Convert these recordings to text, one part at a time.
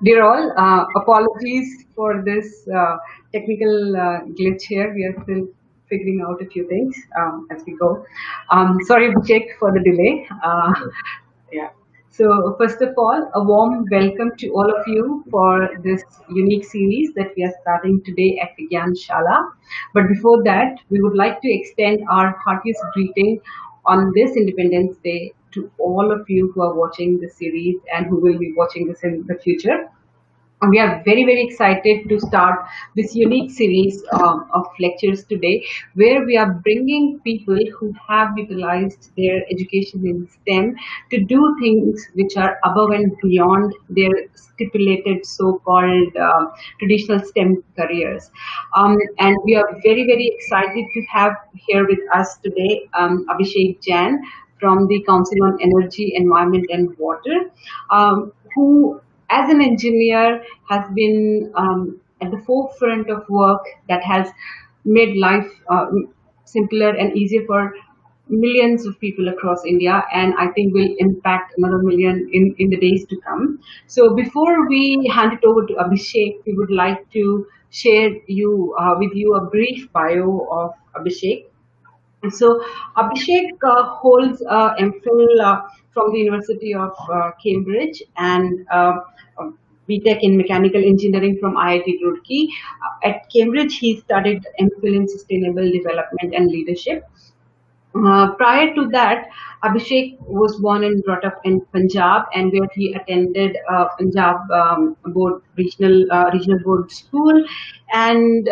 Dear all, apologies for this technical glitch here. We are still figuring out a few things as we go. Sorry, Abhishek, for the delay. Yeah. So, first of all, a warm welcome to all of you for this unique series that we are starting today at Vigyan Shala. But before that, we would like to extend our heartiest greeting on this Independence Day to all of you who are watching the series and who will be watching this in the future. And we are very, very excited to start this unique series of lectures today, where we are bringing people who have utilized their education in STEM to do things which are above and beyond their stipulated so-called traditional STEM careers. And we are very, very excited to have here with us today Abhishek Jain from the Council on Energy, Environment and Water, who as an engineer has been at the forefront of work that has made life simpler and easier for millions of people across India, and I think will impact another million in the days to come. So before we hand it over to Abhishek, we would like to share with you a brief bio of Abhishek. So Abhishek holds a MPhil from the University of Cambridge and BTech in Mechanical Engineering from IIT Roorkee. At Cambridge, he studied MPhil in Sustainable Development and Leadership. Prior to that, Abhishek was born and brought up in Punjab, and where he attended Punjab board regional board school, and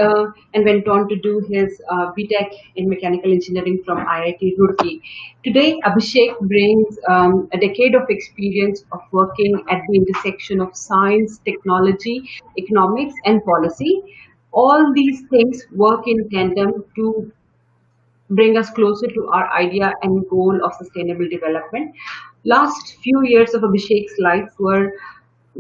went on to do his BTech in mechanical engineering from IIT Roorkee. Today, Abhishek brings a decade of experience of working at the intersection of science, technology, economics, and policy. All these things work in tandem to bring us closer to our idea and goal of sustainable development. Last few years of Abhishek's life were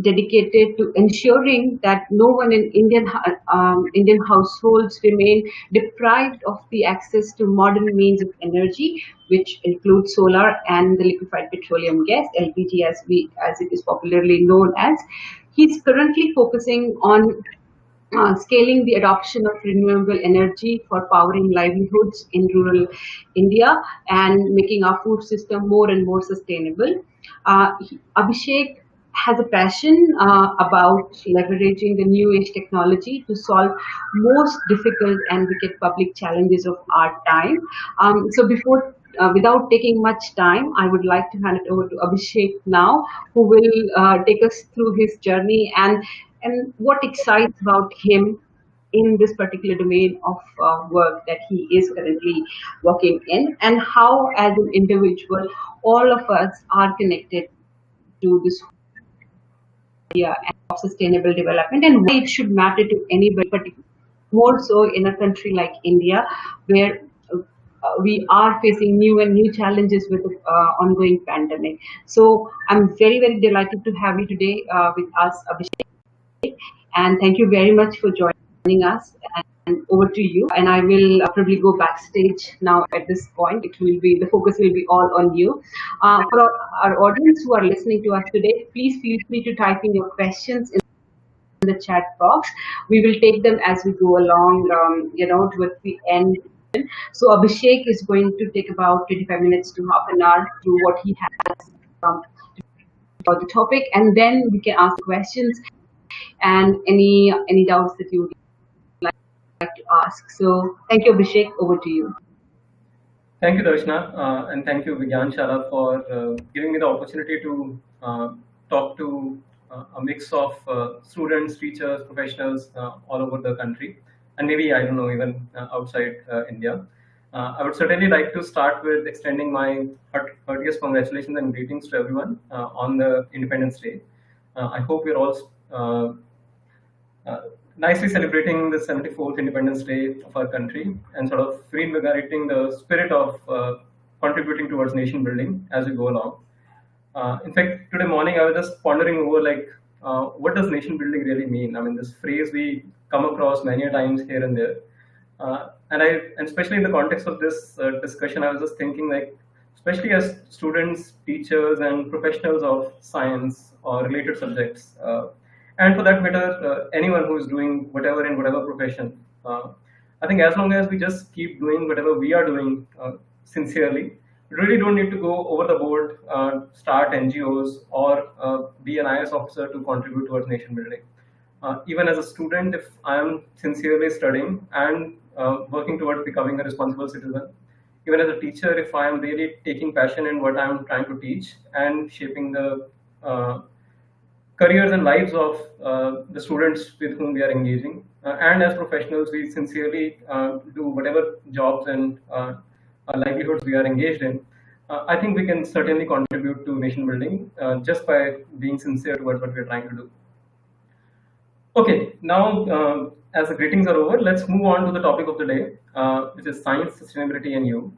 dedicated to ensuring that no one in Indian households remain deprived of the access to modern means of energy, which include solar and the liquefied petroleum gas (LPG) as it is popularly known as. He's currently focusing on scaling the adoption of renewable energy for powering livelihoods in rural India and making our food system more and more sustainable. Abhishek has a passion about leveraging the new age technology to solve most difficult and wicked public challenges of our time. Without taking much time, I would like to hand it over to Abhishek now, who will take us through his journey and what excites about him in this particular domain of work that he is currently working in, and how, as an individual, all of us are connected to this idea of sustainable development and why it should matter to anybody, but more so in a country like India, where we are facing new challenges with the ongoing pandemic. So I'm very, very delighted to have you today with us, Abhishek. And thank you very much for joining us. And over to you. And I will probably go backstage now at this point. The focus will be all on you. For our audience who are listening to us today, please feel free to type in your questions in the chat box. We will take them as we go along, towards the end. So Abhishek is going to take about 25 minutes to half an hour to what he has about the topic, and then we can ask questions and any doubts that you would like to ask. So thank you, Abhishek. Over to you. Thank you, Darshana, and thank you, Vigyan Shala, for giving me the opportunity to talk to a mix of students, teachers, professionals all over the country, and maybe, I don't know, even outside India. I would certainly like to start with extending my heartiest congratulations and greetings to everyone on the Independence Day. I hope you're all nicely celebrating the 74th Independence Day of our country and sort of reinvigorating the spirit of contributing towards nation building as we go along. In fact, today morning I was just pondering over what does nation building really mean? I mean, this phrase we come across many times here and there, and especially in the context of this discussion, I was just thinking especially as students, teachers, and professionals of science or related subjects, and for that matter, anyone who is doing whatever in whatever profession. I think as long as we just keep doing whatever we are doing sincerely, we really don't need to go over the board, start NGOs, or be an IS officer to contribute towards nation building. Even as a student, if I am sincerely studying and working towards becoming a responsible citizen, even as a teacher, if I am really taking passion in what I am trying to teach and shaping the careers and lives of the students with whom we are engaging, and as professionals, we sincerely do whatever jobs and livelihoods we are engaged in. I think we can certainly contribute to nation building just by being sincere towards what we are trying to do. Okay, now as the greetings are over, let's move on to the topic of the day, which is science, sustainability, and you.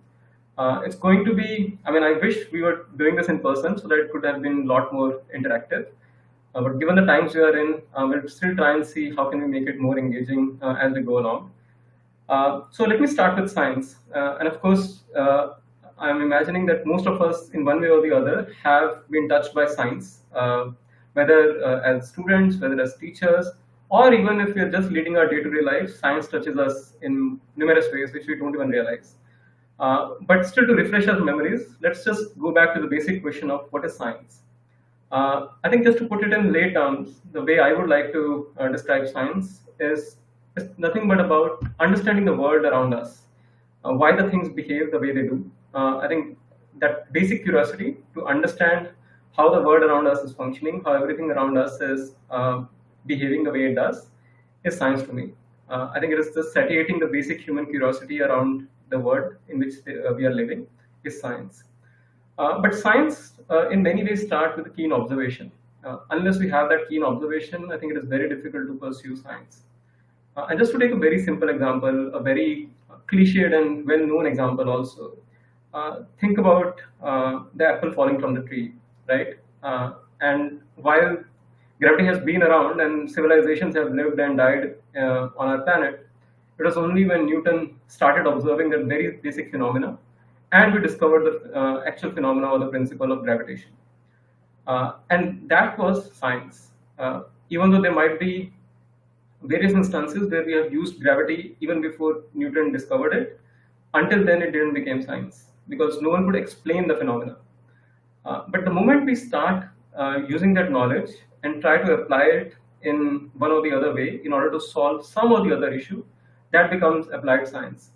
It's going to be, I mean, I wish we were doing this in person so that it could have been a lot more interactive. But given the times we are in, we'll still try and see how can we make it more engaging as we go along. So let me start with science. And of course, I'm imagining that most of us, in one way or the other, have been touched by science, whether as students, whether as teachers, or even if we're just leading our day-to-day life, science touches us in numerous ways which we don't even realize. But still, to refresh our memories, let's just go back to the basic question of what is science. I think just to put it in lay terms, the way I would like to describe science is nothing but about understanding the world around us, why the things behave the way they do. I think that basic curiosity to understand how the world around us is functioning, how everything around us is behaving the way it does, is science to me. I think it is just satiating the basic human curiosity around the world in which we are living is science. But science, in many ways, starts with a keen observation. Unless we have that keen observation, I think it is very difficult to pursue science. And just to take a very simple example, a very cliched and well-known example also, think about the apple falling from the tree, right? And while gravity has been around and civilizations have lived and died on our planet, it was only when Newton started observing that very basic phenomena and we discovered the actual phenomena or the principle of gravitation. And that was science. Even though there might be various instances where we have used gravity even before Newton discovered it, until then it didn't become science because no one could explain the phenomena. But the moment we start using that knowledge and try to apply it in one or the other way in order to solve some or the other issue, that becomes applied science.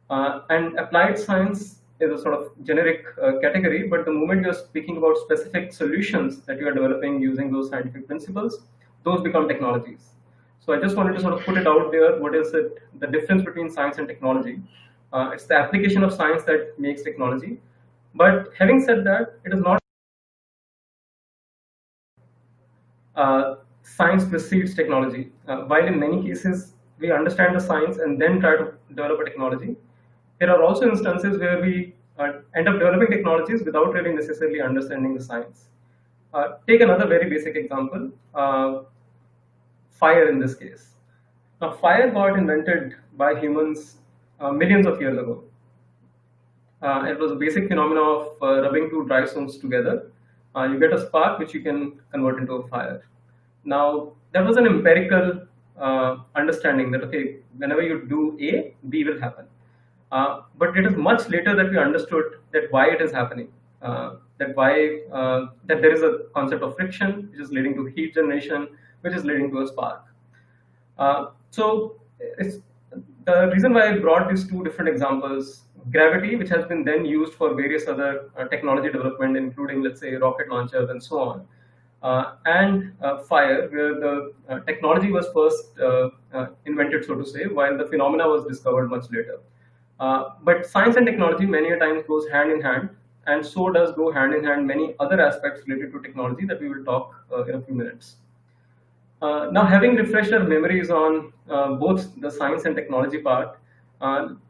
And applied science is a sort of generic category, but the moment you're speaking about specific solutions that you are developing using those scientific principles, those become technologies. So I just wanted to sort of put it out there. What is it? The difference between science and technology? It's the application of science that makes technology. But having said that, it is not science precedes technology. While in many cases we understand the science and then try to develop a technology, there are also instances where we end up developing technologies without really necessarily understanding the science. Take another very basic example, fire in this case. Now, fire got invented by humans millions of years ago. It was a basic phenomenon of rubbing two dry stones together. You get a spark which you can convert into a fire. Now, that was an empirical understanding that, okay, whenever you do A, B will happen. But it is much later that we understood that why it is happening, that there is a concept of friction, which is leading to heat generation, which is leading to a spark. So it's the reason why I brought these two different examples, gravity, which has been then used for various other technology development, including, let's say, rocket launchers and so on, and fire, where the technology was first invented, so to say, while the phenomena was discovered much later. But science and technology many a times goes hand in hand, and so does go hand in hand many other aspects related to technology that we will talk in a few minutes. Now, having refreshed our memories on both the science and technology part,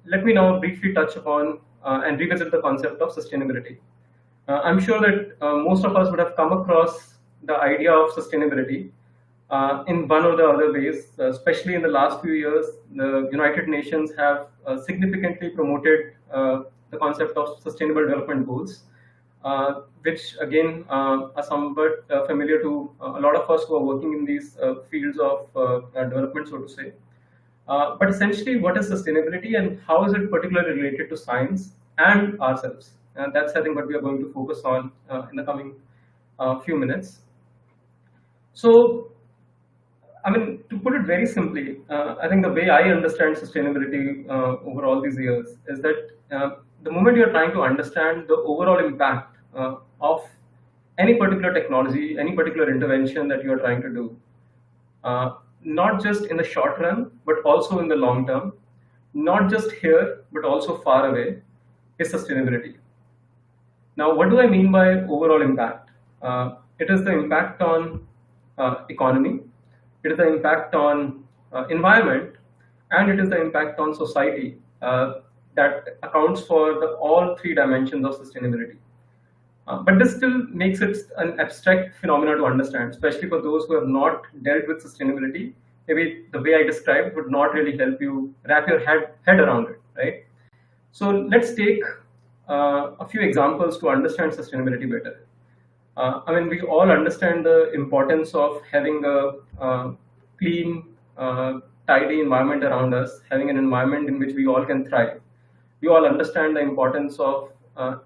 let me now briefly touch upon and revisit the concept of sustainability. I'm sure that most of us would have come across the idea of sustainability in one or the other ways, especially in the last few years. The United Nations have significantly promoted the the concept of Sustainable Development Goals, which again are somewhat familiar to a lot of us who are working in these fields of development, so to say. But essentially, what is sustainability and how is it particularly related to science and ourselves? And that's, I think, what we are going to focus on in the coming few minutes. So, I mean, to put it very simply, I think the way I understand sustainability over all these years is that the moment you're trying to understand the overall impact of any particular technology, any particular intervention that you're trying to do, not just in the short run, but also in the long term, not just here, but also far away, is sustainability. Now, what do I mean by overall impact? It is the impact on economy, it is the impact on environment, and it is the impact on society that accounts for all three dimensions of sustainability. But this still makes it an abstract phenomena to understand, especially for those who have not dealt with sustainability. Maybe the way I described would not really help you wrap your head around it, right? So let's take a few examples to understand sustainability better. I mean, we all understand the importance of having a clean, tidy environment around us, having an environment in which we all can thrive. We all understand the importance of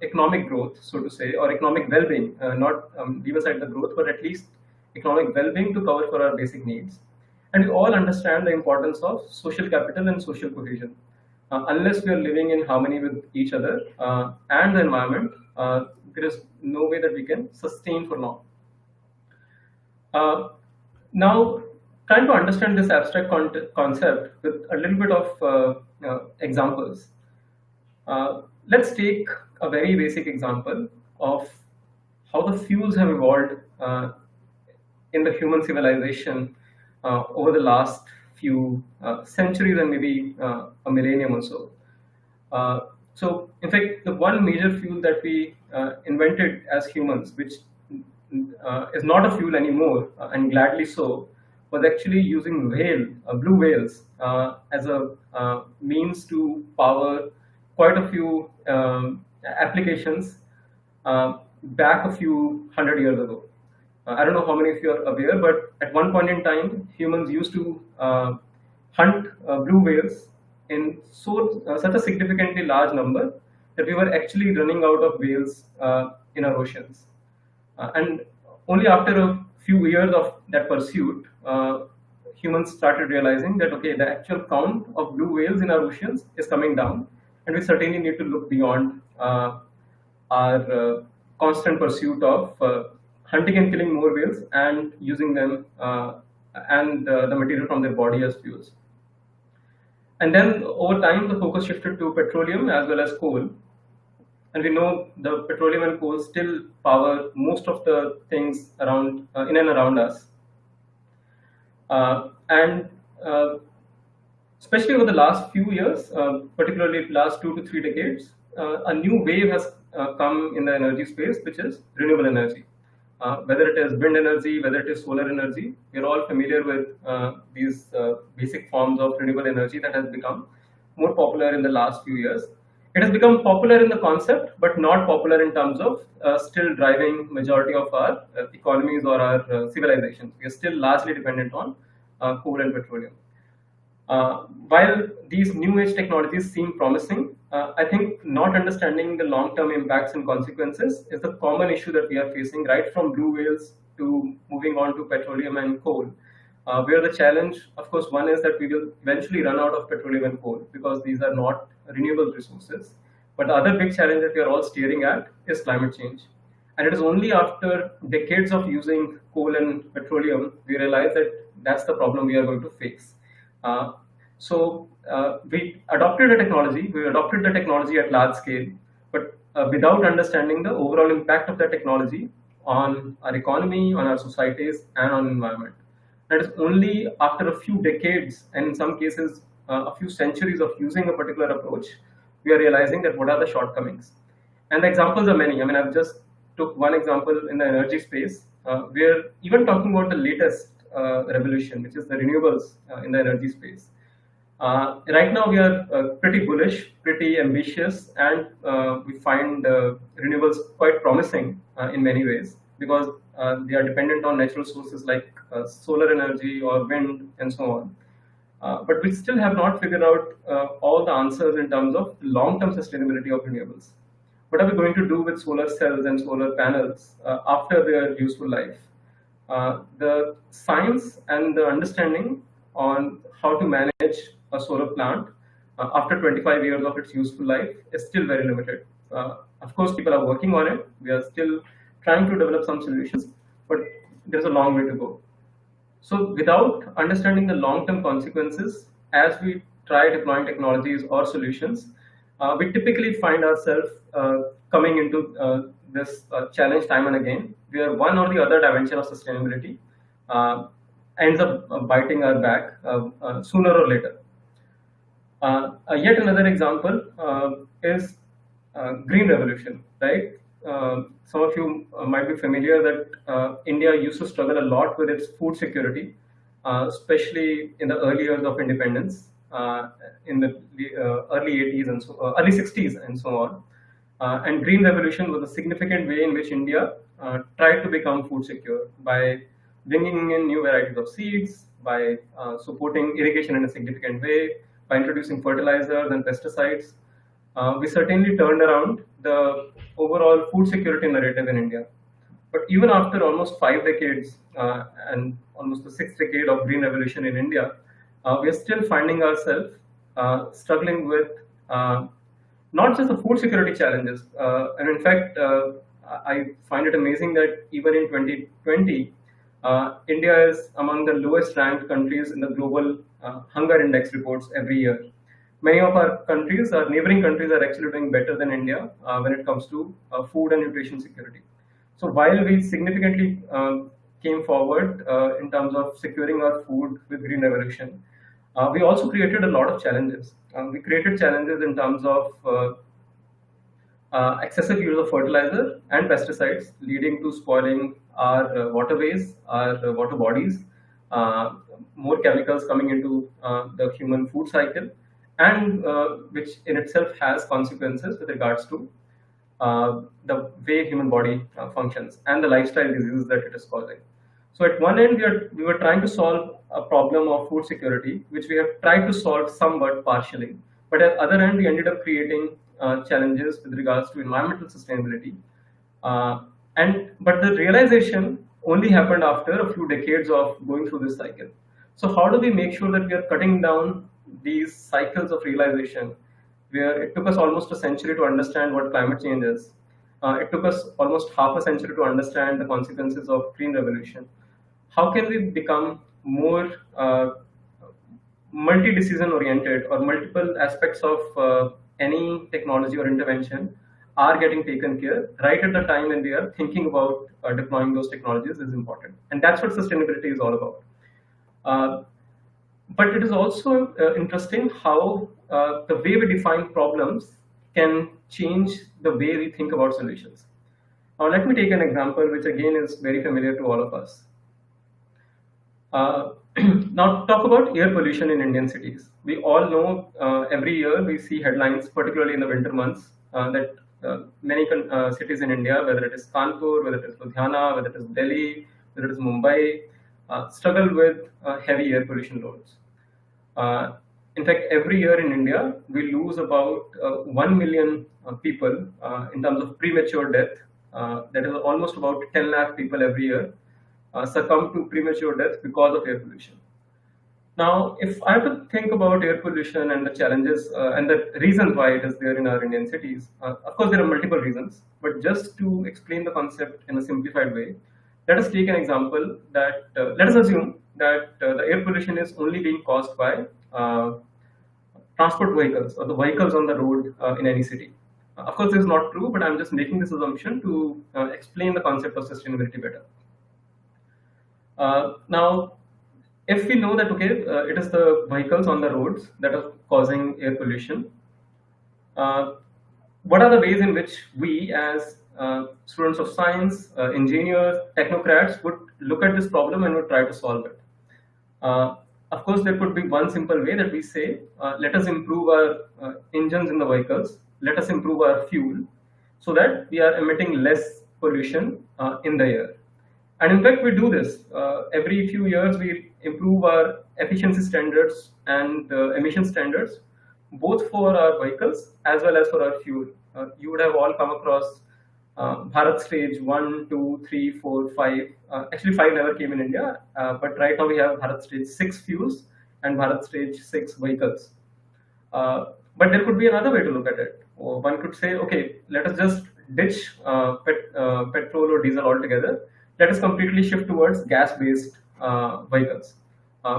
economic growth, so to say, or economic well-being, not leave aside the growth, but at least economic well-being to cover for our basic needs. And we all understand the importance of social capital and social cohesion. Unless we are living in harmony with each other and the environment, there is no way that we can sustain for long. Now, trying to understand this abstract concept with a little bit of examples, let's take a very basic example of how the fuels have evolved in the human civilization over the last few centuries and maybe a millennium or so. So, in fact, the one major fuel that we invented as humans, which is not a fuel anymore, and gladly so, was actually using blue whales, as a means to power quite a few applications back a few hundred years ago. I don't know how many of you are aware, but at one point in time, humans used to hunt blue whales in such a significantly large number that we were actually running out of whales in our oceans. And only after a few years of that pursuit, humans started realizing that, okay, the actual count of blue whales in our oceans is coming down, and we certainly need to look beyond our constant pursuit of hunting and killing more whales and using them and the material from their body as fuels. And then over time, the focus shifted to petroleum as well as coal. And we know the petroleum and coal still power most of the things around in and around us. And especially over the last few years, particularly last 2 to 3 decades, a new wave has come in the energy space, which is renewable energy. Whether it is wind energy, whether it is solar energy, we're all familiar with these basic forms of renewable energy that has become more popular in the last few years. It has become popular in the concept, but not popular in terms of still driving majority of our economies or our civilizations. We are still largely dependent on coal and petroleum. While these new age technologies seem promising, I think not understanding the long-term impacts and consequences is the common issue that we are facing, right from blue whales to moving on to petroleum and coal. Where the challenge, of course, one is that we will eventually run out of petroleum and coal because these are not renewable resources. But the other big challenge that we are all staring at is climate change. And it is only after decades of using coal and petroleum we realize that that's the problem we are going to face. So we adopted the technology at large scale, but without understanding the overall impact of the technology on our economy, on our societies, and on environment. That is only after a few decades, and in some cases a few centuries of using a particular approach, we are realizing that what are the shortcomings. And the examples are many. I mean, I've just took one example in the energy space. We're even talking about the latest revolution, which is the renewables in the energy space. Right now, we are pretty bullish, pretty ambitious, and we find renewables quite promising in many ways because they are dependent on natural sources like solar energy or wind and so on. But we still have not figured out all the answers in terms of long-term sustainability of renewables. What are we going to do with solar cells and solar panels after their useful life? The science and the understanding on how to manage a solar plant after 25 years of its useful life is still very limited. Of course, people are working on it. We are still trying to develop some solutions, but there's a long way to go. So, without understanding the long-term consequences as we try deploying technologies or solutions, we typically find ourselves coming into this challenge time and again, where one or the other dimension of sustainability uh, ends up biting our back sooner or later. Yet another example is green revolution, right? Some of you might be familiar that India used to struggle a lot with its food security, especially in the early years of independence, in the early 80s and early 60s and so on. And green revolution was a significant way in which India tried to become food secure by bringing in new varieties of seeds, by supporting irrigation in a significant way, by introducing fertilizers and pesticides. We certainly turned around the overall food security narrative in India. But even after almost 5 decades and almost the sixth decade of green revolution in India, we are still finding ourselves struggling with not just the food security challenges. And in fact, I find it amazing that even in 2020, India is among the lowest ranked countries in the global hunger index reports every year. Many of our countries, our neighboring countries, are actually doing better than India when it comes to food and nutrition security. So while we significantly came forward in terms of securing our food with green revolution, we also created a lot of challenges. We created challenges in terms of excessive use of fertilizer and pesticides, leading to spoiling our waterways, our water bodies, uh, more chemicals coming into the human food cycle, and which in itself has consequences with regards to the way human body functions and the lifestyle diseases that it is causing. So at one end, we were trying to solve a problem of food security, which we have tried to solve somewhat partially. But at other end, we ended up creating challenges with regards to environmental sustainability. Uh, but the realization only happened after a few decades of going through this cycle. So how do we make sure that we are cutting down these cycles of realization, where it took us almost a century to understand what climate change is? It took us almost half a century to understand the consequences of green revolution. How can we become more multi-decision oriented, or multiple aspects of any technology or intervention are getting taken care right at the time when we are thinking about deploying those technologies is important, and that's what sustainability is all about. uh, but it is also interesting how the way we define problems can change the way we think about solutions. Now let me take an example which again is very familiar to all of us. Uh, Now, talk about air pollution in Indian cities. We all know every year we see headlines, particularly in the winter months, that many cities in India, whether it is Kanpur, whether it is Ludhiana, whether it is Delhi, whether it is Mumbai, struggle with heavy air pollution loads. Uh, in fact, every year in India, we lose about 1 million people in terms of premature death. That is almost about 10 lakh people every year succumb to premature death because of air pollution. Now, if I have to think about air pollution and the challenges and the reasons why it is there in our Indian cities, of course, there are multiple reasons, but just to explain the concept in a simplified way, let us take an example that let us assume that the air pollution is only being caused by transport vehicles or the vehicles on the road in any city. Of course, this is not true, but I'm just making this assumption to explain the concept of sustainability better. Now, if we know that okay, it is the vehicles on the roads that are causing air pollution, uh, what are the ways in which we, as students of science, engineers, technocrats, would look at this problem and would try to solve it? Uh, Of course, there could be one simple way that we say, let us improve our engines in the vehicles, let us improve our fuel, so that we are emitting less pollution in the air. And in fact, we do this. Every few years, we improve our efficiency standards and emission standards, both for our vehicles as well as for our fuel. You would have all come across Bharat stage 1, 2, 3, 4, 5. Actually, 5 never came in India, but right now we have Bharat stage 6 fuels and Bharat stage 6 vehicles. But there could be another way to look at it. Or one could say, okay, let us just ditch petrol or diesel altogether. Let us completely shift towards gas-based vehicles,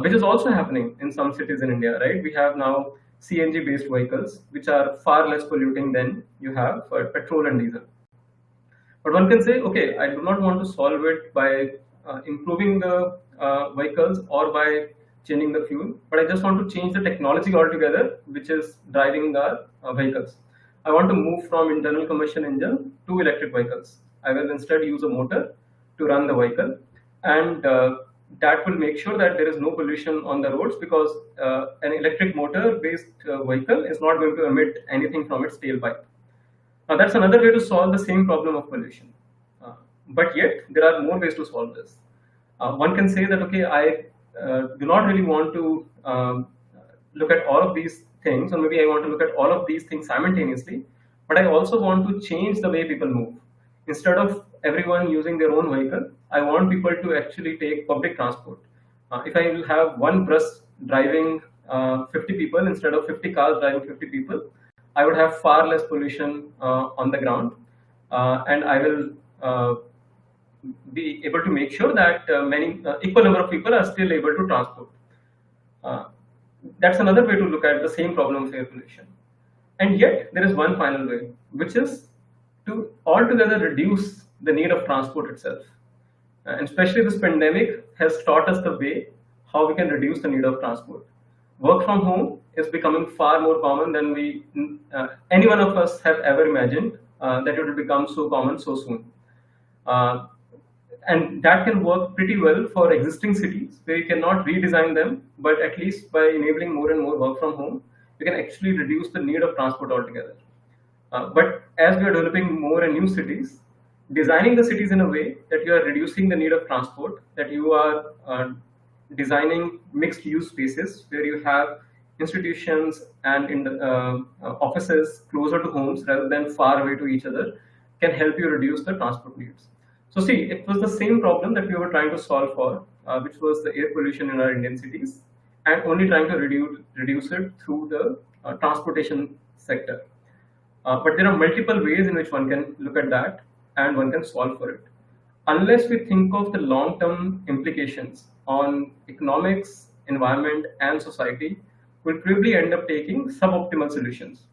which is also happening in some cities in India, right? We have now CNG-based vehicles, which are far less polluting than you have for petrol and diesel. But one can say, okay, I do not want to solve it by improving the vehicles or by changing the fuel, but I just want to change the technology altogether, which is driving the vehicles. I want to move from internal combustion engine to electric vehicles. I will instead use a motor to run the vehicle, and that will make sure that there is no pollution on the roads, because an electric motor based vehicle is not going to emit anything from its tailpipe. Now, that's another way to solve the same problem of pollution. But yet, there are more ways to solve this. One can say that, okay, I do not really want to look at all of these things, or maybe I want to look at all of these things simultaneously, but I also want to change the way people move. Instead of everyone using their own vehicle, I want people to actually take public transport. If I will have one bus driving 50 people instead of 50 cars driving 50 people, I would have far less pollution on the ground, and I will be able to make sure that many equal number of people are still able to transport. Uh, that's another way to look at the same problem of air pollution. And yet, there is one final way, which is to altogether reduce the need of transport itself. And especially this pandemic has taught us the way how we can reduce the need of transport. Work from home is becoming far more common than we any one of us have ever imagined that it will become so common so soon. Uh, and that can work pretty well for existing cities where you cannot redesign them, but at least by enabling more and more work from home, you can actually reduce the need of transport altogether. But as we are developing more and new cities, designing the cities in a way that you are reducing the need of transport, that you are designing mixed use spaces where you have institutions and in the, offices closer to homes rather than far away to each other, can help you reduce the transport needs. So see, it was the same problem that we were trying to solve for, which was the air pollution in our Indian cities, and only trying to reduce it through the transportation sector. But there are multiple ways in which one can look at that and one can solve for it. Unless we think of the long-term implications on economics, environment, and society, we'll probably end up taking suboptimal solutions.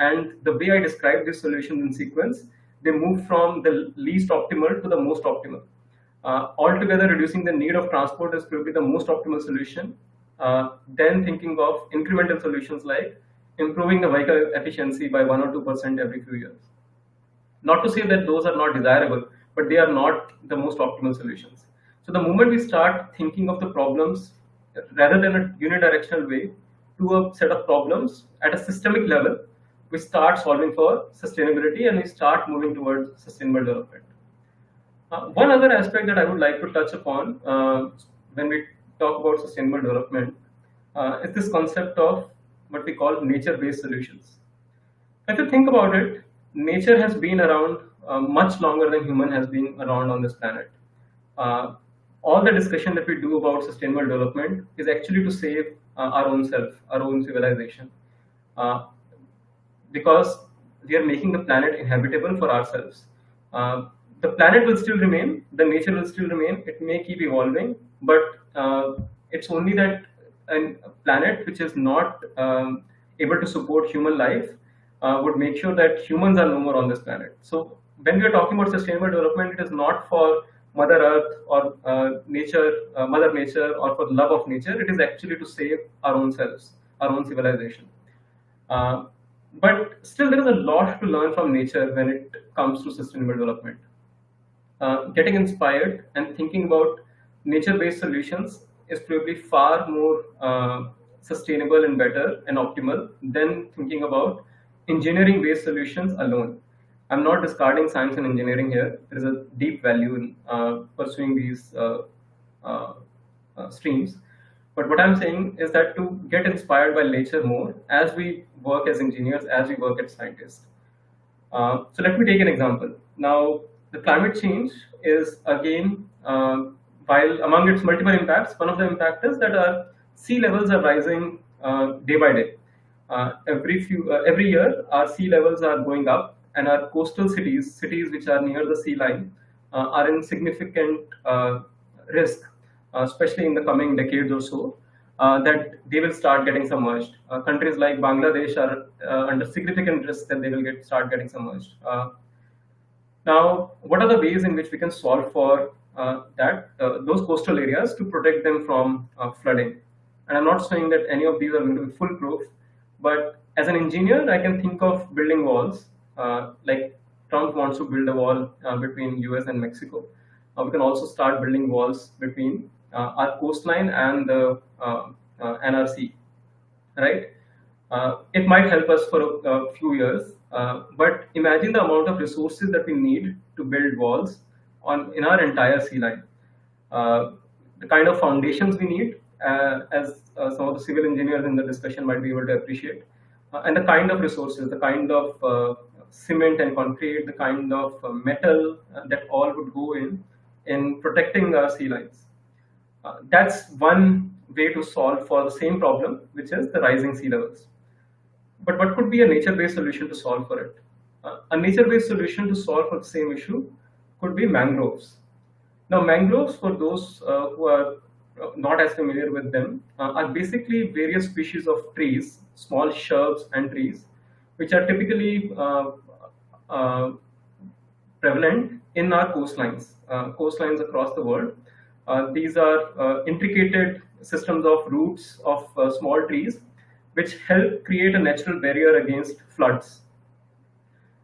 And the way I describe these solutions in sequence, they move from the least optimal to the most optimal. Altogether, reducing the need of transport is probably the most optimal solution. Then thinking of incremental solutions like improving the vehicle efficiency by 1 or 2% every few years. Not to say that those are not desirable, but they are not the most optimal solutions. So the moment we start thinking of the problems rather than a unidirectional way to a set of problems at a systemic level, we start solving for sustainability and we start moving towards sustainable development. One other aspect that I would like to touch upon when we talk about sustainable development is this concept of what we call nature-based solutions. If you think about it, nature has been around much longer than human has been around on this planet. All the discussion that we do about sustainable development is actually to save our own self, our own civilization, because we are making the planet inhabitable for ourselves. The planet will still remain, the nature will still remain, it may keep evolving, but it's only that a planet which is not able to support human life would make sure that humans are no more on this planet. So when we are talking about sustainable development, it is not for Mother Earth or Mother Nature, or for the love of nature. It is actually to save our own selves, our own civilization. But still, there is a lot to learn from nature when it comes to sustainable development. Getting inspired and thinking about nature-based solutions is probably far more sustainable and better and optimal than thinking about engineering based solutions alone. I'm not discarding science and engineering here. There is a deep value in pursuing these uh, streams. But what I'm saying is that to get inspired by nature more as we work as engineers, as we work as scientists. So let me take an example. Now, the climate change is again, while among its multiple impacts, one of the impacts is that our sea levels are rising day by day. Every year, our sea levels are going up, and our coastal cities, cities which are near the sea line, are in significant risk, especially in the coming decades or so, that they will start getting submerged. Countries like Bangladesh are under significant risk that they will start getting submerged. Now, what are the ways in which we can solve for those coastal areas to protect them from flooding? And I'm not saying that any of these are going to be foolproof, but as an engineer, I can think of building walls, like Trump wants to build a wall between US and Mexico. We can also start building walls between our coastline and the NRC, right? It might help us for a few years, but imagine the amount of resources that we need to build walls on in our entire sea line. The kind of foundations we need, as some of the civil engineers in the discussion might be able to appreciate, and the kind of resources, the kind of cement and concrete, the kind of metal that all would go in protecting our sea lines. That's one way to solve for the same problem, which is the rising sea levels. But what could be a nature-based solution to solve for it? A nature-based solution to solve for the same issue could be mangroves. Now, mangroves, for those who are not as familiar with them, are basically various species of trees, small shrubs and trees, which are typically uh, prevalent in our coastlines across the world. These are intricated systems of roots of small trees which help create a natural barrier against floods.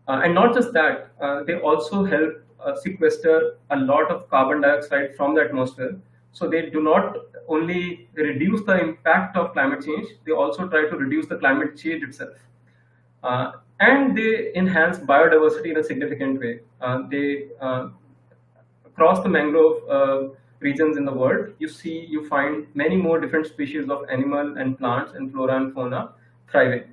And not just that, they also help sequester a lot of carbon dioxide from the atmosphere. So they do not only reduce the impact of climate change, they also try to reduce the climate change itself. And they enhance biodiversity in a significant way. They across the mangrove regions in the world, you find many more different species of animal and plants and flora and fauna thriving.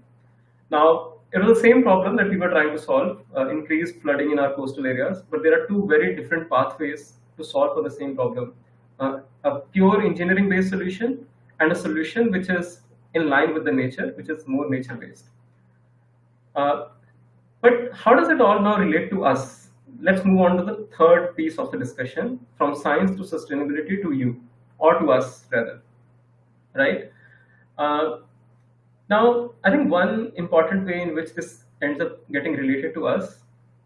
Now, it was the same problem that we were trying to solve, increased flooding in our coastal areas, but there are two very different pathways to solve for the same problem. A pure engineering-based solution and a solution which is in line with the nature, which is more nature-based. But how does it all now relate to us? Let's move on to the third piece of the discussion, from science to sustainability to you, or to us rather, right? Uh, Now, I think one important way in which this ends up getting related to us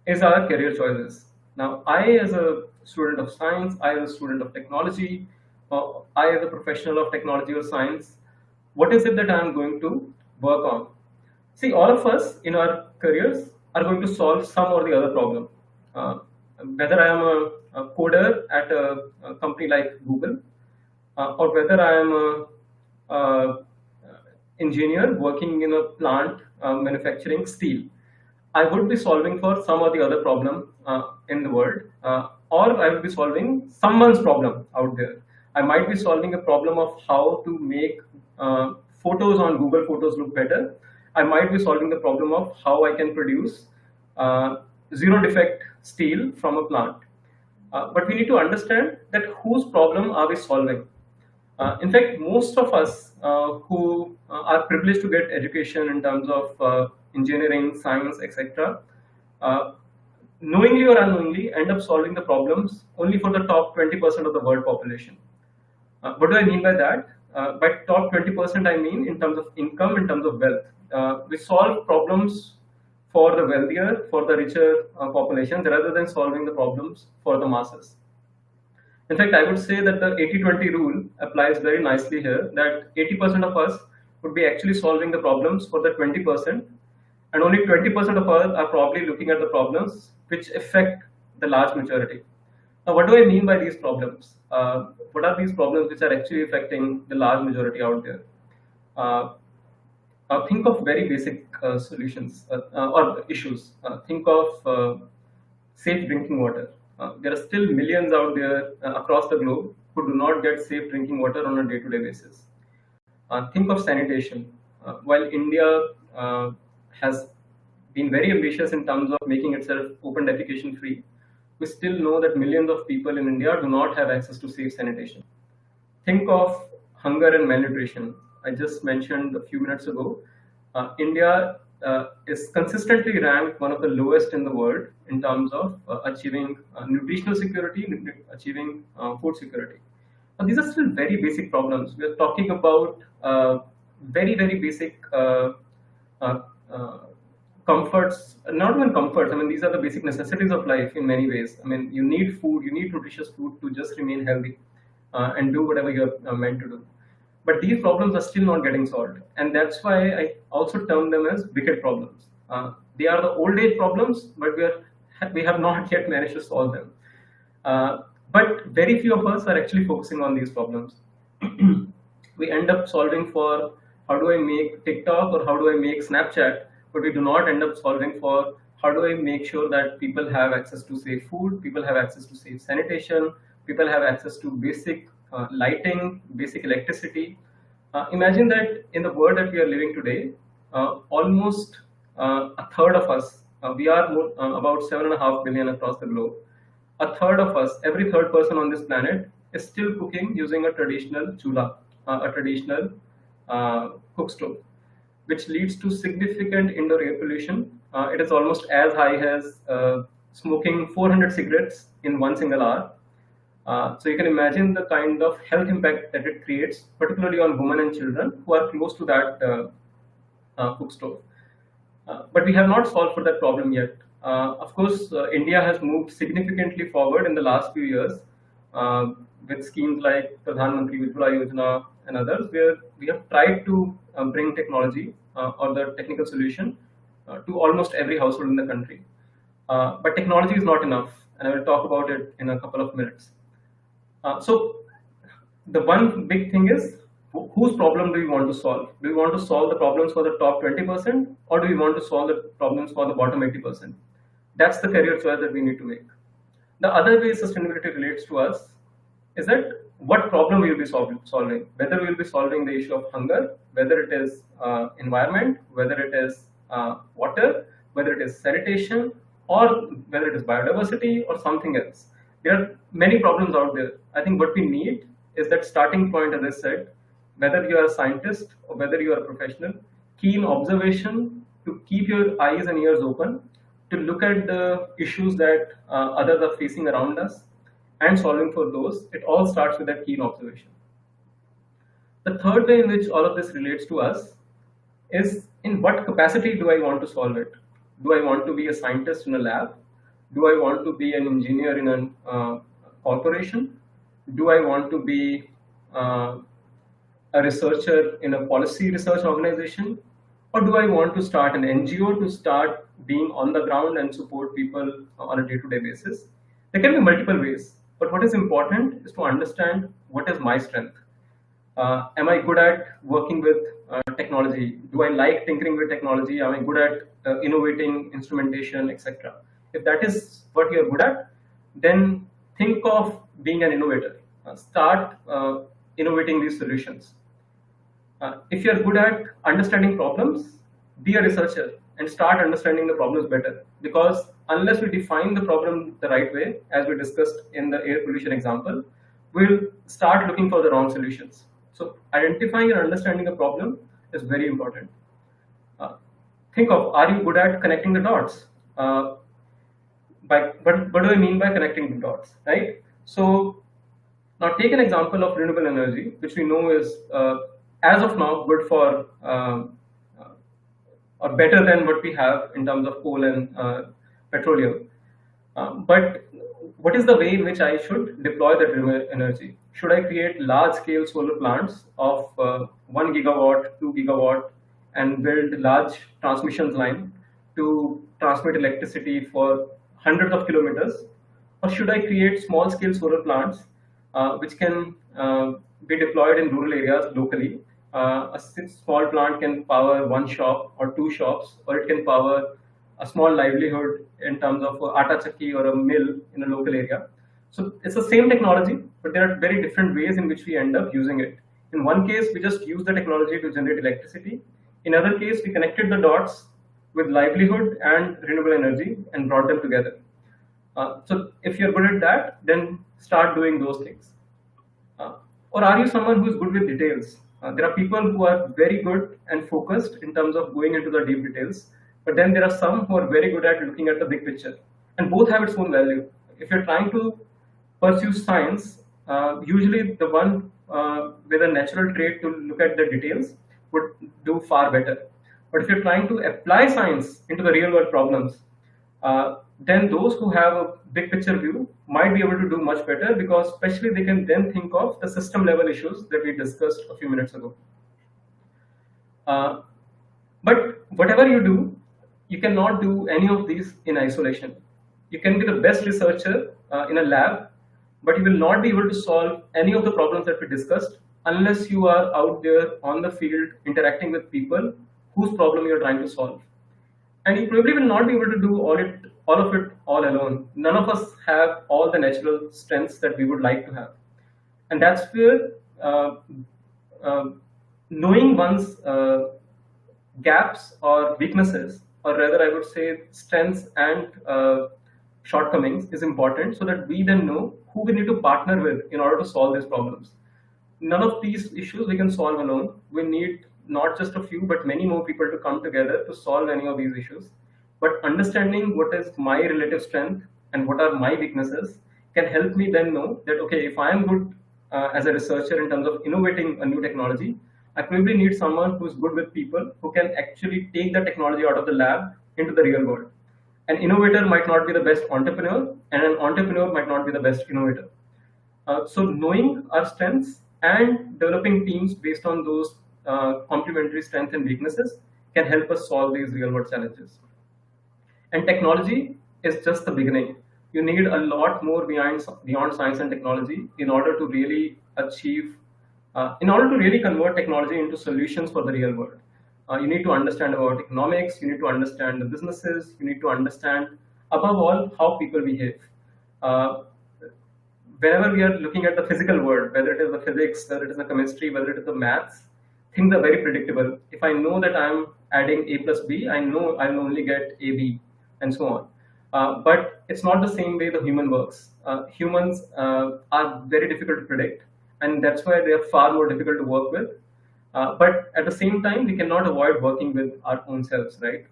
is our career choices. Now, I, as a student of science, I, as a student of technology, I, as a professional of technology or science, what is it that I'm going to work on? See, all of us in our careers are going to solve some or the other problem. Uh, Whether I am a coder at a company like Google, or whether I am a engineer working in a plant manufacturing steel, I would be solving for some or the other problem in the world, or I will be solving someone's problem out there. I might be solving a problem of how to make photos on Google Photos look better. I might be solving the problem of how I can produce zero defect steel from a plant. But we need to understand that whose problem are we solving? In fact, most of us who are privileged to get education in terms of engineering, science, etc., knowingly or unknowingly end up solving the problems only for the top 20% of the world population. What do I mean by that? By top 20%, I mean in terms of income, in terms of wealth. We solve problems for the wealthier, for the richer populations, rather than solving the problems for the masses. In fact, I would say that the 80-20 rule applies very nicely here, that 80% of us would be actually solving the problems for the 20%, and only 20% of us are probably looking at the problems which affect the large majority. Now, what do I mean by these problems? what are these problems which are actually affecting the large majority out there. Uh, think of very basic solutions or issues. Think of safe drinking water. There are still millions out there across the globe who do not get safe drinking water on a day-to-day basis. Think of sanitation. While India has been very ambitious in terms of making itself open defecation free, we still know that millions of people in India do not have access to safe sanitation. Think of hunger and malnutrition. I just mentioned a few minutes ago. India is consistently ranked one of the lowest in the world in terms of achieving nutritional security, achieving food security. These are still very basic problems. We are talking about very basic uh, uh, comforts, not even comforts. I mean, these are the basic necessities of life in many ways. I mean, you need food, you need nutritious food to just remain healthy and do whatever you're meant to do. But these problems are still not getting solved, and that's why I also term them as wicked problems. They are the old age problems, but we have not yet managed to solve them. But very few of us are actually focusing on these problems. We end up solving for how do I make TikTok or how do I make Snapchat, but we do not end up solving for how do I make sure that people have access to safe food, people have access to safe sanitation, people have access to basic lighting, basic electricity. Imagine that in the world that we are living today, almost a third of us, we are about 7.5 billion across the globe. A third of us, every third person on this planet, is still cooking using a traditional chula, a traditional cook stove, which leads to significant indoor air pollution. It is almost as high as smoking 400 cigarettes in one single hour. So you can imagine the kind of health impact that it creates, particularly on women and children who are close to that cook stove. But we have not solved for that problem yet. Of course, India has moved significantly forward in the last few years with schemes like Pradhan Mantri Ujjwala Yojana and others, where we have tried to bring technology or the technical solution to almost every household in the country. But technology is not enough, and I will talk about it in a couple of minutes. So the one big thing is whose problem do we want to solve? Do we want to solve the problems for the top 20%, or do we want to solve the problems for the bottom 80%? That's the career choice that we need to make. The other way sustainability relates to us is that what problem we will be solving, whether we will be solving the issue of hunger, whether it is environment, whether it is water, whether it is sanitation, or whether it is biodiversity or something else. There are many problems out there. I think what we need is that starting point, as I said, whether you are a scientist or whether you are a professional, keen observation, to keep your eyes and ears open, to look at the issues that others are facing around us and solving for those. It all starts with that keen observation. The third way in which all of this relates to us is in what capacity do I want to solve it? Do I want to be a scientist in a lab? Do I want to be an engineer in a corporation? Do I want to be a researcher in a policy research organization? Or do I want to start an NGO to start being on the ground and support people on a day-to-day basis? There can be multiple ways, but what is important is to understand what is my strength. Am I good at working with technology? Do I like tinkering with technology? Am I good at innovating instrumentation, etc.? If that is what you're good at, then think of being an innovator. Start innovating these solutions. If you're good at understanding problems, be a researcher and start understanding the problems better. Because unless we define the problem the right way, as we discussed in the air pollution example, we'll start looking for the wrong solutions. So identifying and understanding the problem is very important. Think of, are you good at connecting the dots? What do I mean by connecting the dots, right? So now take an example of renewable energy, which we know is, as of now, good for or better than what we have in terms of coal and petroleum. But what is the way in which I should deploy that renewable energy? Should I create large-scale solar plants of 1 gigawatt, 2 gigawatt, and build large transmission line to transmit electricity for hundreds of kilometers? Or should I create small-scale solar plants which can be deployed in rural areas locally. Small plant can power one shop or two shops, or it can power a small livelihood in terms of atta chakki or a mill in a local area. So it's the same technology, but there are very different ways in which we end up using it. In one case, we just use the technology to generate electricity. In other case, we connected the dots with livelihood and renewable energy and brought them together. So if you're good at that, then start doing those things. Uh, or are you someone who's good with details? There are people who are very good and focused in terms of going into the deep details, but then there are some who are very good at looking at the big picture, and both have its own value. If you're trying to pursue science, usually the one with a natural trait to look at the details would do far better. But if you're trying to apply science into the real world problems, then those who have a big picture view might be able to do much better, because especially they can then think of the system level issues that we discussed a few minutes ago. Uh, but whatever you do, you cannot do any of these in isolation. You can be the best researcher in a lab, but you will not be able to solve any of the problems that we discussed unless you are out there on the field interacting with people whose problem you are trying to solve. And you probably will not be able to do all of it all alone. None of us have all the natural strengths that we would like to have, and that's where uh, knowing one's gaps or weaknesses, or rather, I would say strengths and shortcomings, is important, so that we then know who we need to partner with in order to solve these problems. None of these issues we can solve alone. We need not just a few, but many more people to come together to solve any of these issues. But understanding what is my relative strength and what are my weaknesses can help me then know that, okay, if I am good as a researcher in terms of innovating a new technology, I probably need someone who's good with people who can actually take the technology out of the lab into the real world. An innovator might not be the best entrepreneur, and an entrepreneur might not be the best innovator. So knowing our strengths and developing teams based on those complementary strengths and weaknesses can help us solve these real world challenges. And technology is just the beginning. You need a lot more beyond science and technology in order to really in order to really convert technology into solutions for the real world. You need to understand about economics, you need to understand the businesses, you need to understand, above all, how people behave. Uh, Whenever we are looking at the physical world, whether it is the physics, whether it is the chemistry, whether it is the maths, things are very predictable. If I know that I'm adding a plus b, I know I'll only get ab, and so on. But it's not the same way the human works. Humans are very difficult to predict, and that's why they are far more difficult to work with. But at the same time, we cannot avoid working with our own selves, right?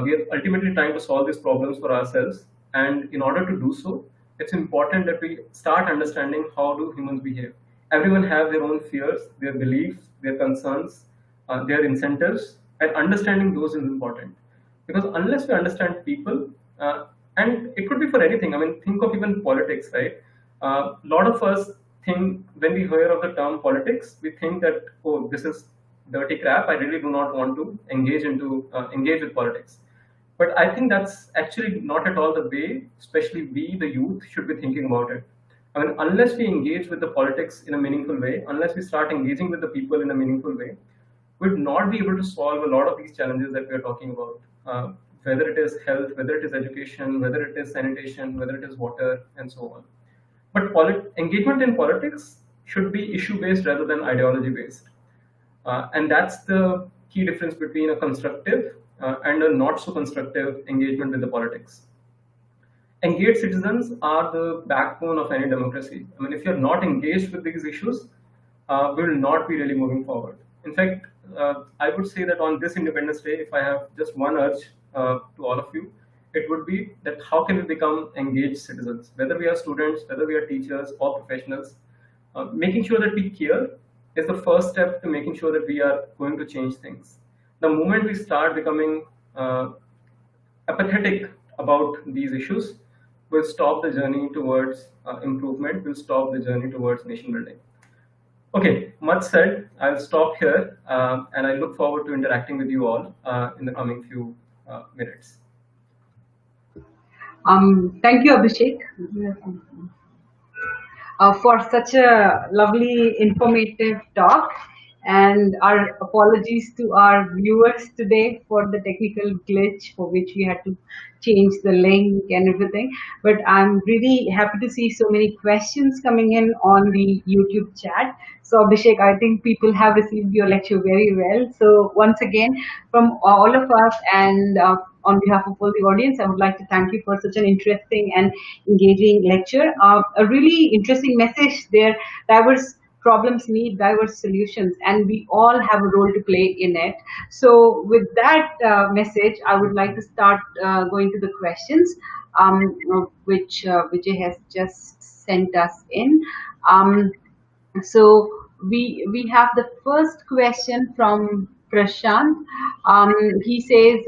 We are ultimately trying to solve these problems for ourselves, and in order to do so, it's important that we start understanding how do humans behave. Everyone has their own fears, their beliefs, their concerns, their incentives, and understanding those is important. Because unless we understand people, and it could be for anything. I mean, think of even politics, right? A lot of us think, when we hear of the term politics, we think that, oh, this is dirty crap. I really do not want to engage with politics. But I think that's actually not at all the way, especially we, the youth, should be thinking about it. I mean, unless we engage with the politics in a meaningful way, unless we start engaging with the people in a meaningful way, we would not be able to solve a lot of these challenges that we are talking about. Whether it is health, whether it is education, whether it is sanitation, whether it is water, and so on. But engagement in politics should be issue based rather than ideology based. And that's the key difference between a constructive and a not so constructive engagement with the politics. Engaged citizens are the backbone of any democracy. I mean, if you're not engaged with these issues, we will not be really moving forward. In fact, I would say that on this Independence Day, if I have just one urge to all of you, it would be that how can we become engaged citizens, whether we are students, whether we are teachers or professionals. Making sure that we care is the first step to making sure that we are going to change things. The moment we start becoming apathetic about these issues, will stop the journey towards improvement, will stop the journey towards nation building. Okay, much said. I'll stop here, and I look forward to interacting with you all in the coming few minutes. Thank you, Abhishek. for such a lovely, informative talk. And our apologies to our viewers today for the technical glitch for which we had to change the link and everything. But I'm really happy to see so many questions coming in on the YouTube chat. So Abhishek, I think people have received your lecture very well. So once again, from all of us and on behalf of all the audience, I would like to thank you for such an interesting and engaging lecture. A really interesting message there. Diverse problems need diverse solutions, and we all have a role to play in it. So, with that message, I would like to start going to the questions, which Vijay has just sent us in. Um, so we have the first question from Prashant. He says,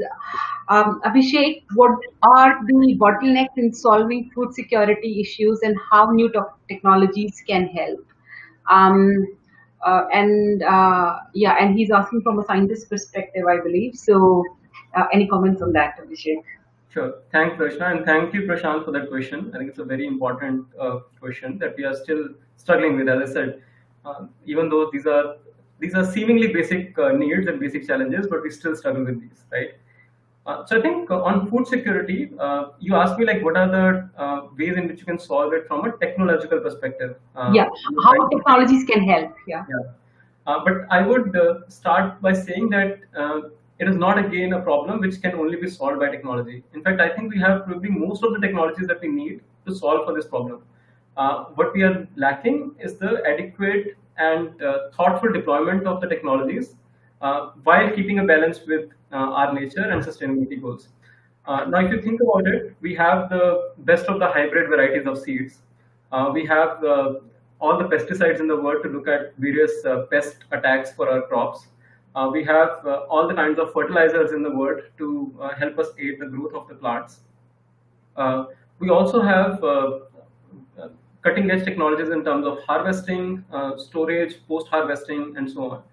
Abhishek, what are the bottlenecks in solving food security issues and how new technologies can help? Um, yeah, and he's asking from a scientist perspective, I believe. So, any comments on that, Abhishek? Sure. Thanks, Darshana, and thank you, Prashant, for that question. I think it's a very important question that we are still struggling with. As I said, even though these are seemingly basic needs and basic challenges, but we still struggle with these, right? So I think on food security, you asked me like what are the ways in which you can solve it from a technological perspective. Yeah, how technologies can help. Yeah. Yeah. But I would start by saying that it is not again a problem which can only be solved by technology. In fact, I think we have probably most of the technologies that we need to solve for this problem. What we are lacking is the adequate and thoughtful deployment of the technologies while keeping a balance with our nature and sustainability goals. Now, if you think about it, we have the best of the hybrid varieties of seeds. We have all the pesticides in the world to look at various pest attacks for our crops. We have all the kinds of fertilizers in the world to help us aid the growth of the plants. We also have cutting edge technologies in terms of harvesting, storage, post harvesting, and so on.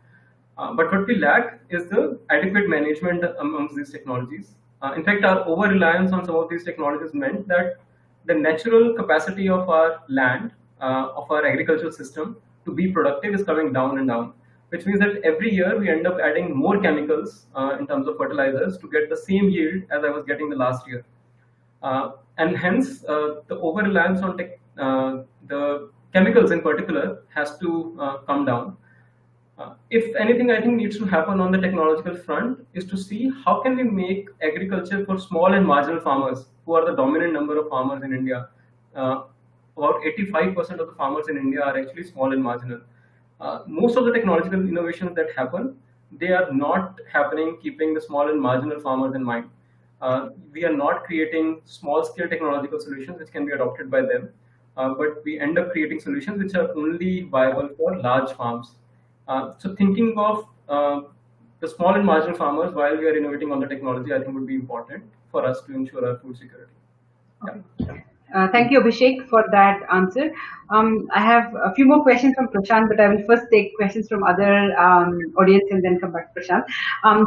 But what we lack is the adequate management amongst these technologies. In fact, our over reliance on some of these technologies meant that the natural capacity of our land, of our agricultural system to be productive is coming down and down, which means that every year we end up adding more chemicals in terms of fertilizers to get the same yield as I was getting the last year. And hence, the over reliance on the chemicals in particular has to come down. If anything, I think needs to happen on the technological front is to see how can we make agriculture for small and marginal farmers, who are the dominant number of farmers in India. Uh, about 85% of the farmers in India are actually small and marginal. Most of the technological innovations that happen, they are not happening keeping the small and marginal farmers in mind. We are not creating small-scale technological solutions which can be adopted by them, but we end up creating solutions which are only viable for large farms. So thinking of the small and marginal farmers while we are innovating on the technology, I think would be important for us to ensure our food security. Yeah. Thank you, Abhishek, for that answer. I have a few more questions from Prashant, but I will first take questions from other audience and then come back to Prashant.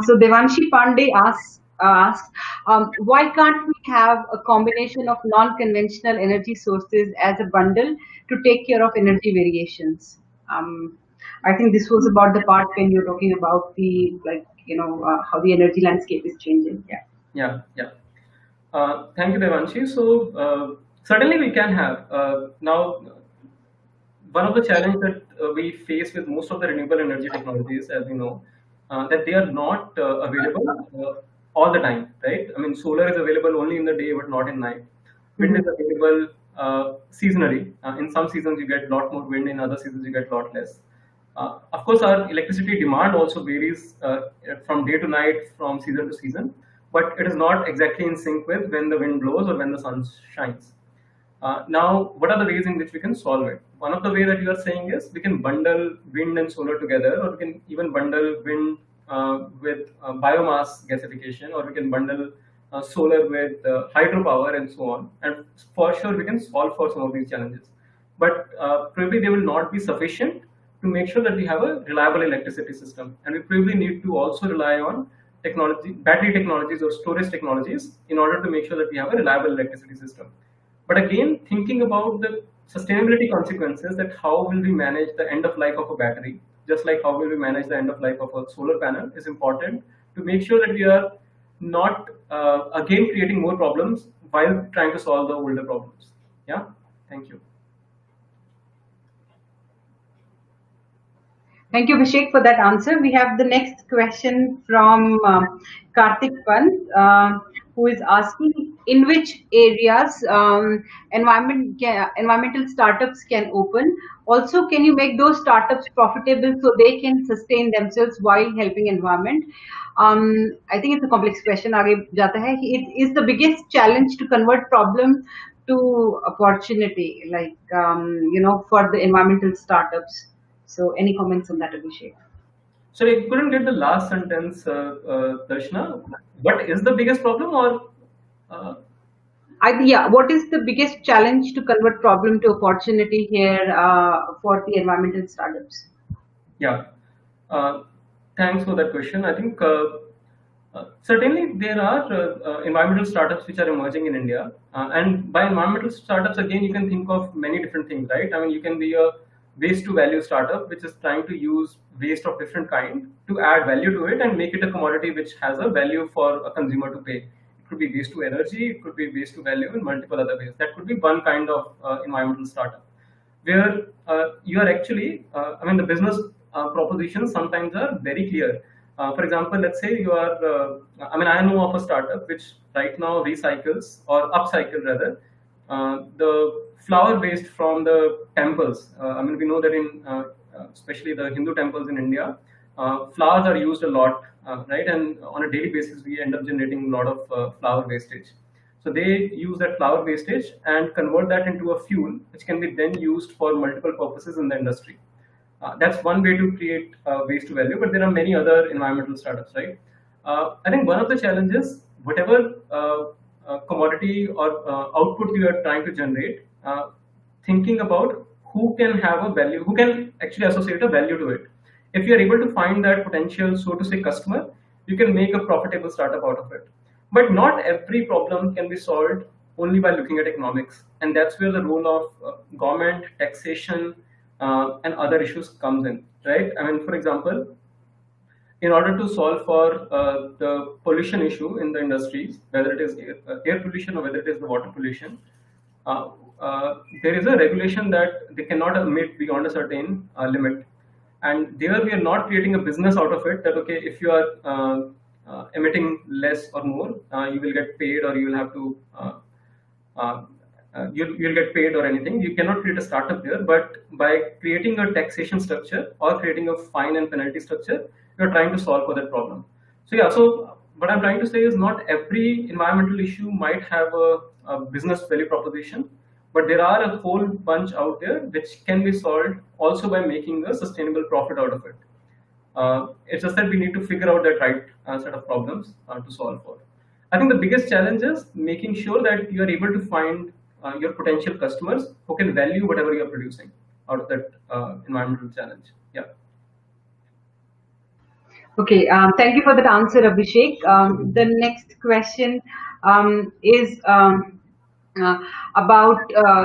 So Devanshi Pandey asks, why can't we have a combination of non-conventional energy sources as a bundle to take care of energy variations? I think this was about the part when you're talking about the how the energy landscape is changing. Yeah. Yeah. Thank you, Devanshi. So certainly we can have now. One of the challenges that we face with most of the renewable energy technologies, as we know, that they are not available all the time, right? I mean, solar is available only in the day, but not in night. Wind is available seasonally. In some seasons, you get a lot more wind. In other seasons, you get a lot less. Of course, our electricity demand also varies from day to night, from season to season, but it is not exactly in sync with when the wind blows or when the sun shines. Now, what are the ways in which we can solve it? One of the ways that you are saying is we can bundle wind and solar together, or we can even bundle wind with biomass gasification, or we can bundle solar with hydropower and so on. And for sure, we can solve for some of these challenges. But probably they will not be sufficient to make sure that we have a reliable electricity system. And we probably need to also rely on technology, battery technologies or storage technologies in order to make sure that we have a reliable electricity system. But again, thinking about the sustainability consequences, that how will we manage the end of life of a battery, just like how will we manage the end of life of a solar panel, is important to make sure that we are not again creating more problems while trying to solve the older problems. Yeah, thank you. Thank you, Abhishek, for that answer. We have the next question from Karthik Pant, who is asking in which areas environmental startups can open. Also, can you make those startups profitable so they can sustain themselves while helping environment? I think it's a complex question. आगे जाता है. It is the biggest challenge to convert problem to opportunity, like for the environmental startups. So, any comments on that, Abhishek? So I couldn't get the last sentence, Darshana. What is the biggest problem, or uh, Yeah, what is the biggest challenge to convert problem to opportunity here for the environmental startups? yeah. Uh, Thanks for that question. I think certainly there are environmental startups which are emerging in India. And by environmental startups, again, you can think of many different things, right? I mean, you can be a waste to value startup, which is trying to use waste of different kind to add value to it and make it a commodity which has a value for a consumer to pay. It could be waste to energy, it could be waste to value in multiple other ways. That could be one kind of environmental startup where you are actually, I mean, the business propositions sometimes are very clear. For example, let's say you are, I mean, I know of a startup which right now recycles or upcycle rather the flower waste from the temples. I mean, we know that in especially the Hindu temples in India, flowers are used a lot, right? And on a daily basis, we end up generating a lot of flower wastage. So they use that flower wastage and convert that into a fuel, which can be then used for multiple purposes in the industry. That's one way to create waste to value, but there are many other environmental startups, right? I think one of the challenges, whatever commodity or output you are trying to generate, thinking about who can have a value, who can actually associate a value to it. If you are able to find that potential, so to say, customer, you can make a profitable startup out of it. But not every problem can be solved only by looking at economics, and that's where the role of government, taxation, and other issues comes in, right? I mean, for example, in order to solve for the pollution issue in the industries, whether it is air pollution or whether it is the water pollution, uh, there is a regulation that they cannot emit beyond a certain limit. And there we are not creating a business out of it that, okay, if you are emitting less or more, you will get paid or you will have to uh, you'll get paid or anything. You cannot create a startup there, but by creating a taxation structure or creating a fine and penalty structure, you're trying to solve for that problem. So yeah, so what I'm trying to say is not every environmental issue might have a business value proposition, but there are a whole bunch out there which can be solved also by making a sustainable profit out of it. It's just that we need to figure out that right set of problems to solve for. I think the biggest challenge is making sure that you are able to find your potential customers who can value whatever you are producing out of that environmental challenge. Yeah. Okay, thank you for that answer, Abhishek. The next question is about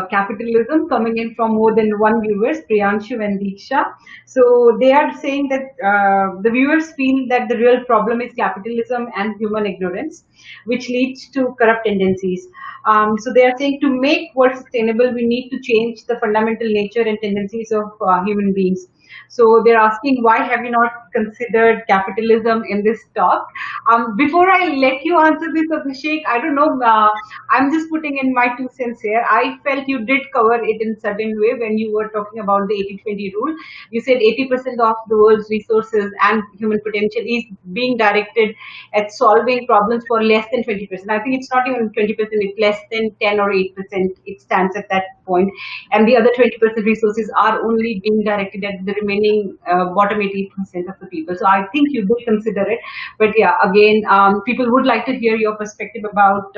capitalism, coming in from more than one viewers, Priyanshu and Diksha. So they are saying that the viewers feel that the real problem is capitalism and human ignorance, which leads to corrupt tendencies. So they are saying to make world sustainable, we need to change the fundamental nature and tendencies of human beings. So they're asking, why have you not considered capitalism in this talk? Before I let you answer this, Abhishek, I don't know. I'm just putting in my 2 cents here. I felt you did cover it in a certain way when you were talking about the 80-20 rule. You said 80% of the world's resources and human potential is being directed at solving problems for less than 20%. I think it's not even 20%, it's less than 10 or 8%. It stands at that point. And the other 20% resources are only being directed at the remaining bottom 80% of the people. So I think you did consider it. But yeah, again, people would like to hear your perspective about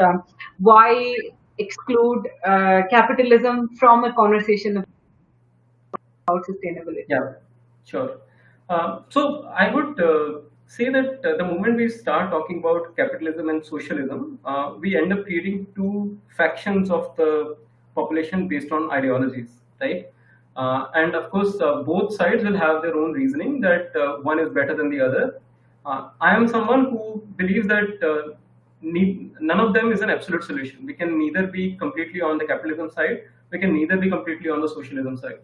why exclude capitalism from a conversation about sustainability. Yeah, sure. So I would say that the moment we start talking about capitalism and socialism, we end up creating two factions of the population based on ideologies. right? And of course, both sides will have their own reasoning that one is better than the other. I am someone who believes that none of them is an absolute solution. We can neither be completely on the capitalism side, we can neither be completely on the socialism side.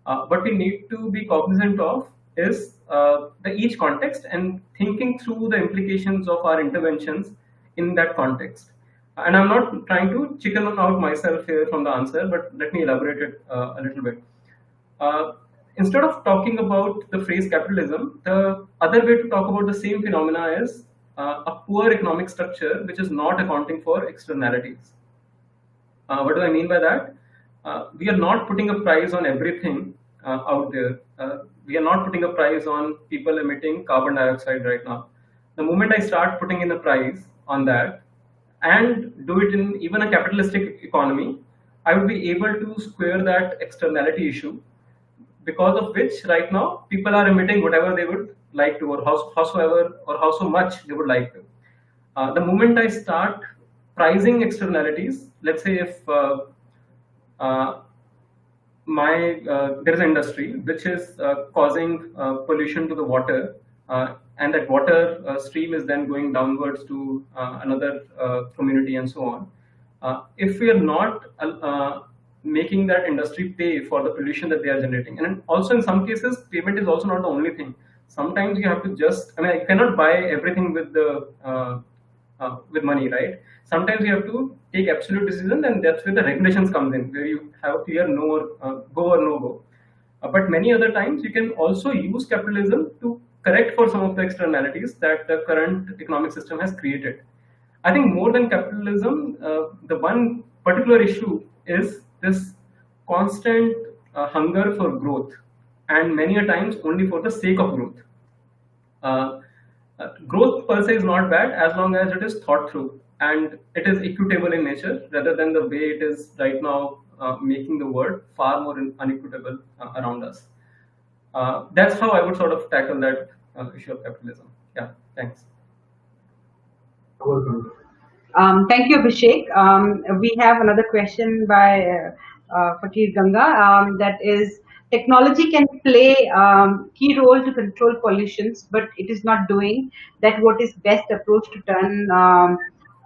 What we need to be cognizant of is the each context and thinking through the implications of our interventions in that context. And I'm not trying to chicken out myself here from the answer, but let me elaborate it a little bit. Uh, Instead of talking about the phrase capitalism, the other way to talk about the same phenomena is a poor economic structure which is not accounting for externalities. What do I mean by that? We are not putting a price on everything out there. We are not putting a price on people emitting carbon dioxide right now. The moment I start putting in a price on that and do it in even a capitalistic economy, I would be able to square that externality issue, because of which right now people are emitting whatever they would like to, or howsoever or how so much they would like to. The moment I start pricing externalities, let's say if uh, there is an industry which is causing pollution to the water, and that water stream is then going downwards to another community and so on. If we are not making that industry pay for the pollution that they are generating, and also in some cases, payment is also not the only thing. Sometimes you have to just, I mean, I cannot buy everything with money, right? Sometimes you have to take absolute decisions, and that's where the regulations comes in, where you have a clear no or go or no go. But many other times you can also use capitalism to correct for some of the externalities that the current economic system has created. I think more than capitalism, the one particular issue is this constant hunger for growth, and many a times only for the sake of growth. Uh, Growth per se is not bad as long as it is thought through and it is equitable in nature, rather than the way it is right now, making the world far more unequitable around us. That's how I would sort of tackle that issue of capitalism. Yeah, thanks. Thank you, Abhishek. We have another question by Fakir Ganga, that is, technology can play key role to control pollutions, but it is not doing that. What is best approach to turn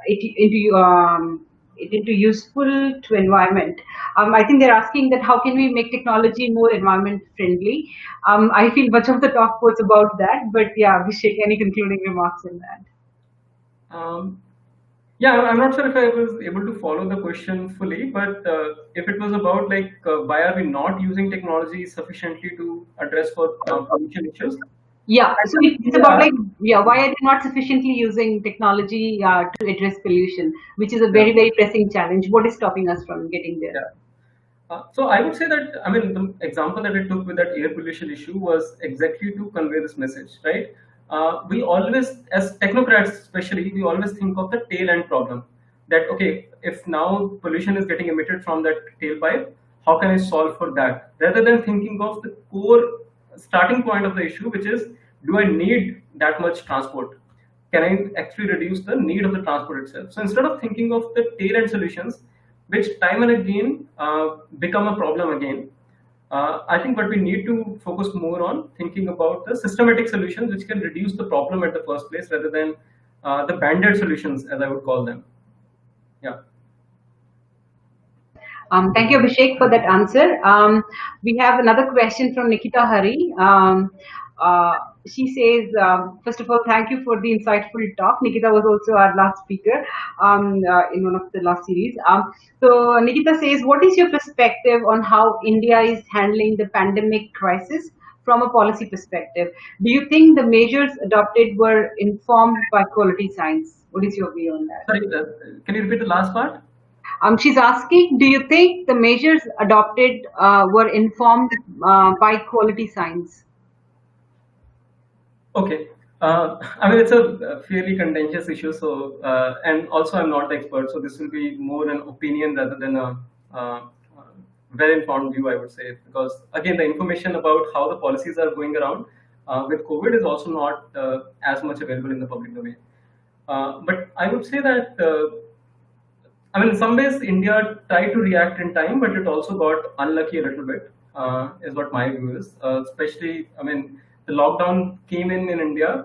it into useful to environment? I think they're asking that how can we make technology more environment friendly? I feel much of the talk was about that, but yeah, Abhishek, any concluding remarks on that? Um, yeah, I'm not sure if I was able to follow the question fully, but if it was about like why are we not using technology sufficiently to address for pollution issues, Yeah, I so think it's we about are. like, yeah, why are they not sufficiently using technology to address pollution, which is a Yeah. very, very pressing challenge. What is stopping us from getting there? Yeah. So I would say that, I mean, the example that I took with that air pollution issue was exactly to convey this message, right? We always, as technocrats especially, we always think of the tail end problem. That okay, if now pollution is getting emitted from that tailpipe, how can I solve for that? Rather than thinking of the core starting point of the issue, which is, do I need that much transport? Can I actually reduce the need of the transport itself? So instead of thinking of the tail end solutions, which time and again become a problem again, I think what we need to focus more on thinking about the systematic solutions which can reduce the problem at the first place, rather than the band-aid solutions, as I would call them. Yeah. Thank you, Abhishek, for that answer. We have another question from Nikita Hari. Uh, she says, first of all, thank you for the insightful talk. Nikita was also our last speaker in one of the last series. So, Nikita says, what is your perspective on how India is handling the pandemic crisis from a policy perspective? Do you think the measures adopted were informed by quality science? What is your view on that? Sorry, can you repeat the last part? She's asking, do you think the measures adopted were informed by quality science? Okay. I mean, it's a fairly contentious issue. So, and also I'm not the expert, so this will be more an opinion rather than a uh, well-informed view, I would say. Because again, the information about how the policies are going around with COVID is also not as much available in the public domain. But I would say that I mean, in some ways, India tried to react in time, but it also got unlucky a little bit, is what my view is. Especially, I mean, the lockdown came in India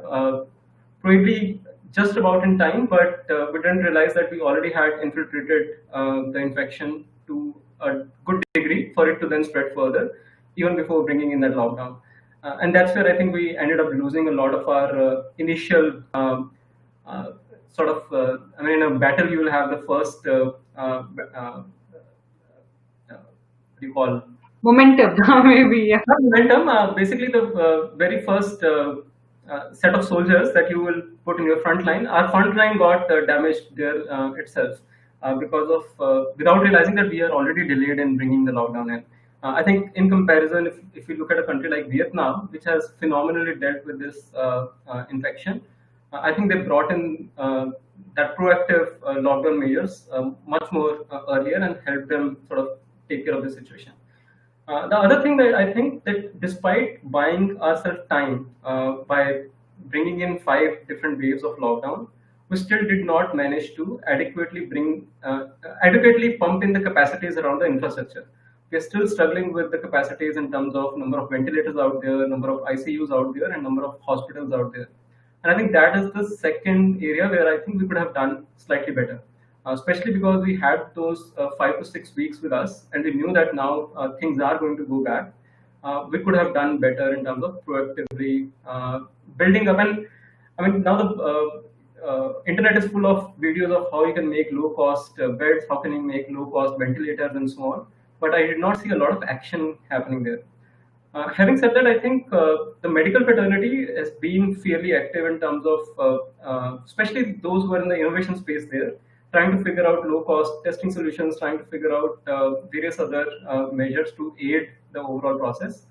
probably just about in time, but we didn't realize that we already had infiltrated the infection to a good degree for it to then spread further, even before bringing in that lockdown. And that's where I think we ended up losing a lot of our initial uh, sort of, I mean, in a battle, you will have the first, what do you call? Momentum, maybe. Yeah. Not momentum, basically the very first set of soldiers that you will put in your front line. Our front line got damaged there itself because of, without realizing that we are already delayed in bringing the lockdown in. I think in comparison, if you look at a country like Vietnam, which has phenomenally dealt with this infection, I think they brought in that proactive lockdown measures much more earlier and helped them sort of take care of the situation. The other thing that I think that despite buying ourselves time by bringing in 5 different waves of lockdown, we still did not manage to adequately pump in the capacities around the infrastructure. We are still struggling with the capacities in terms of number of ventilators out there, number of ICUs out there, and number of hospitals out there. And I think that is the second area where I think we could have done slightly better, especially because we had those 5 to 6 weeks with us, and we knew that now things are going to go back. We could have done better in terms of proactively building up. And I mean, now the internet is full of videos of how you can make low cost beds, how can you make low cost ventilators, and so on. But I did not see a lot of action happening there. Having said that, I think the medical fraternity has been fairly active in terms of, especially those who are in the innovation space there, trying to figure out low-cost testing solutions, trying to figure out various other measures to aid the overall process.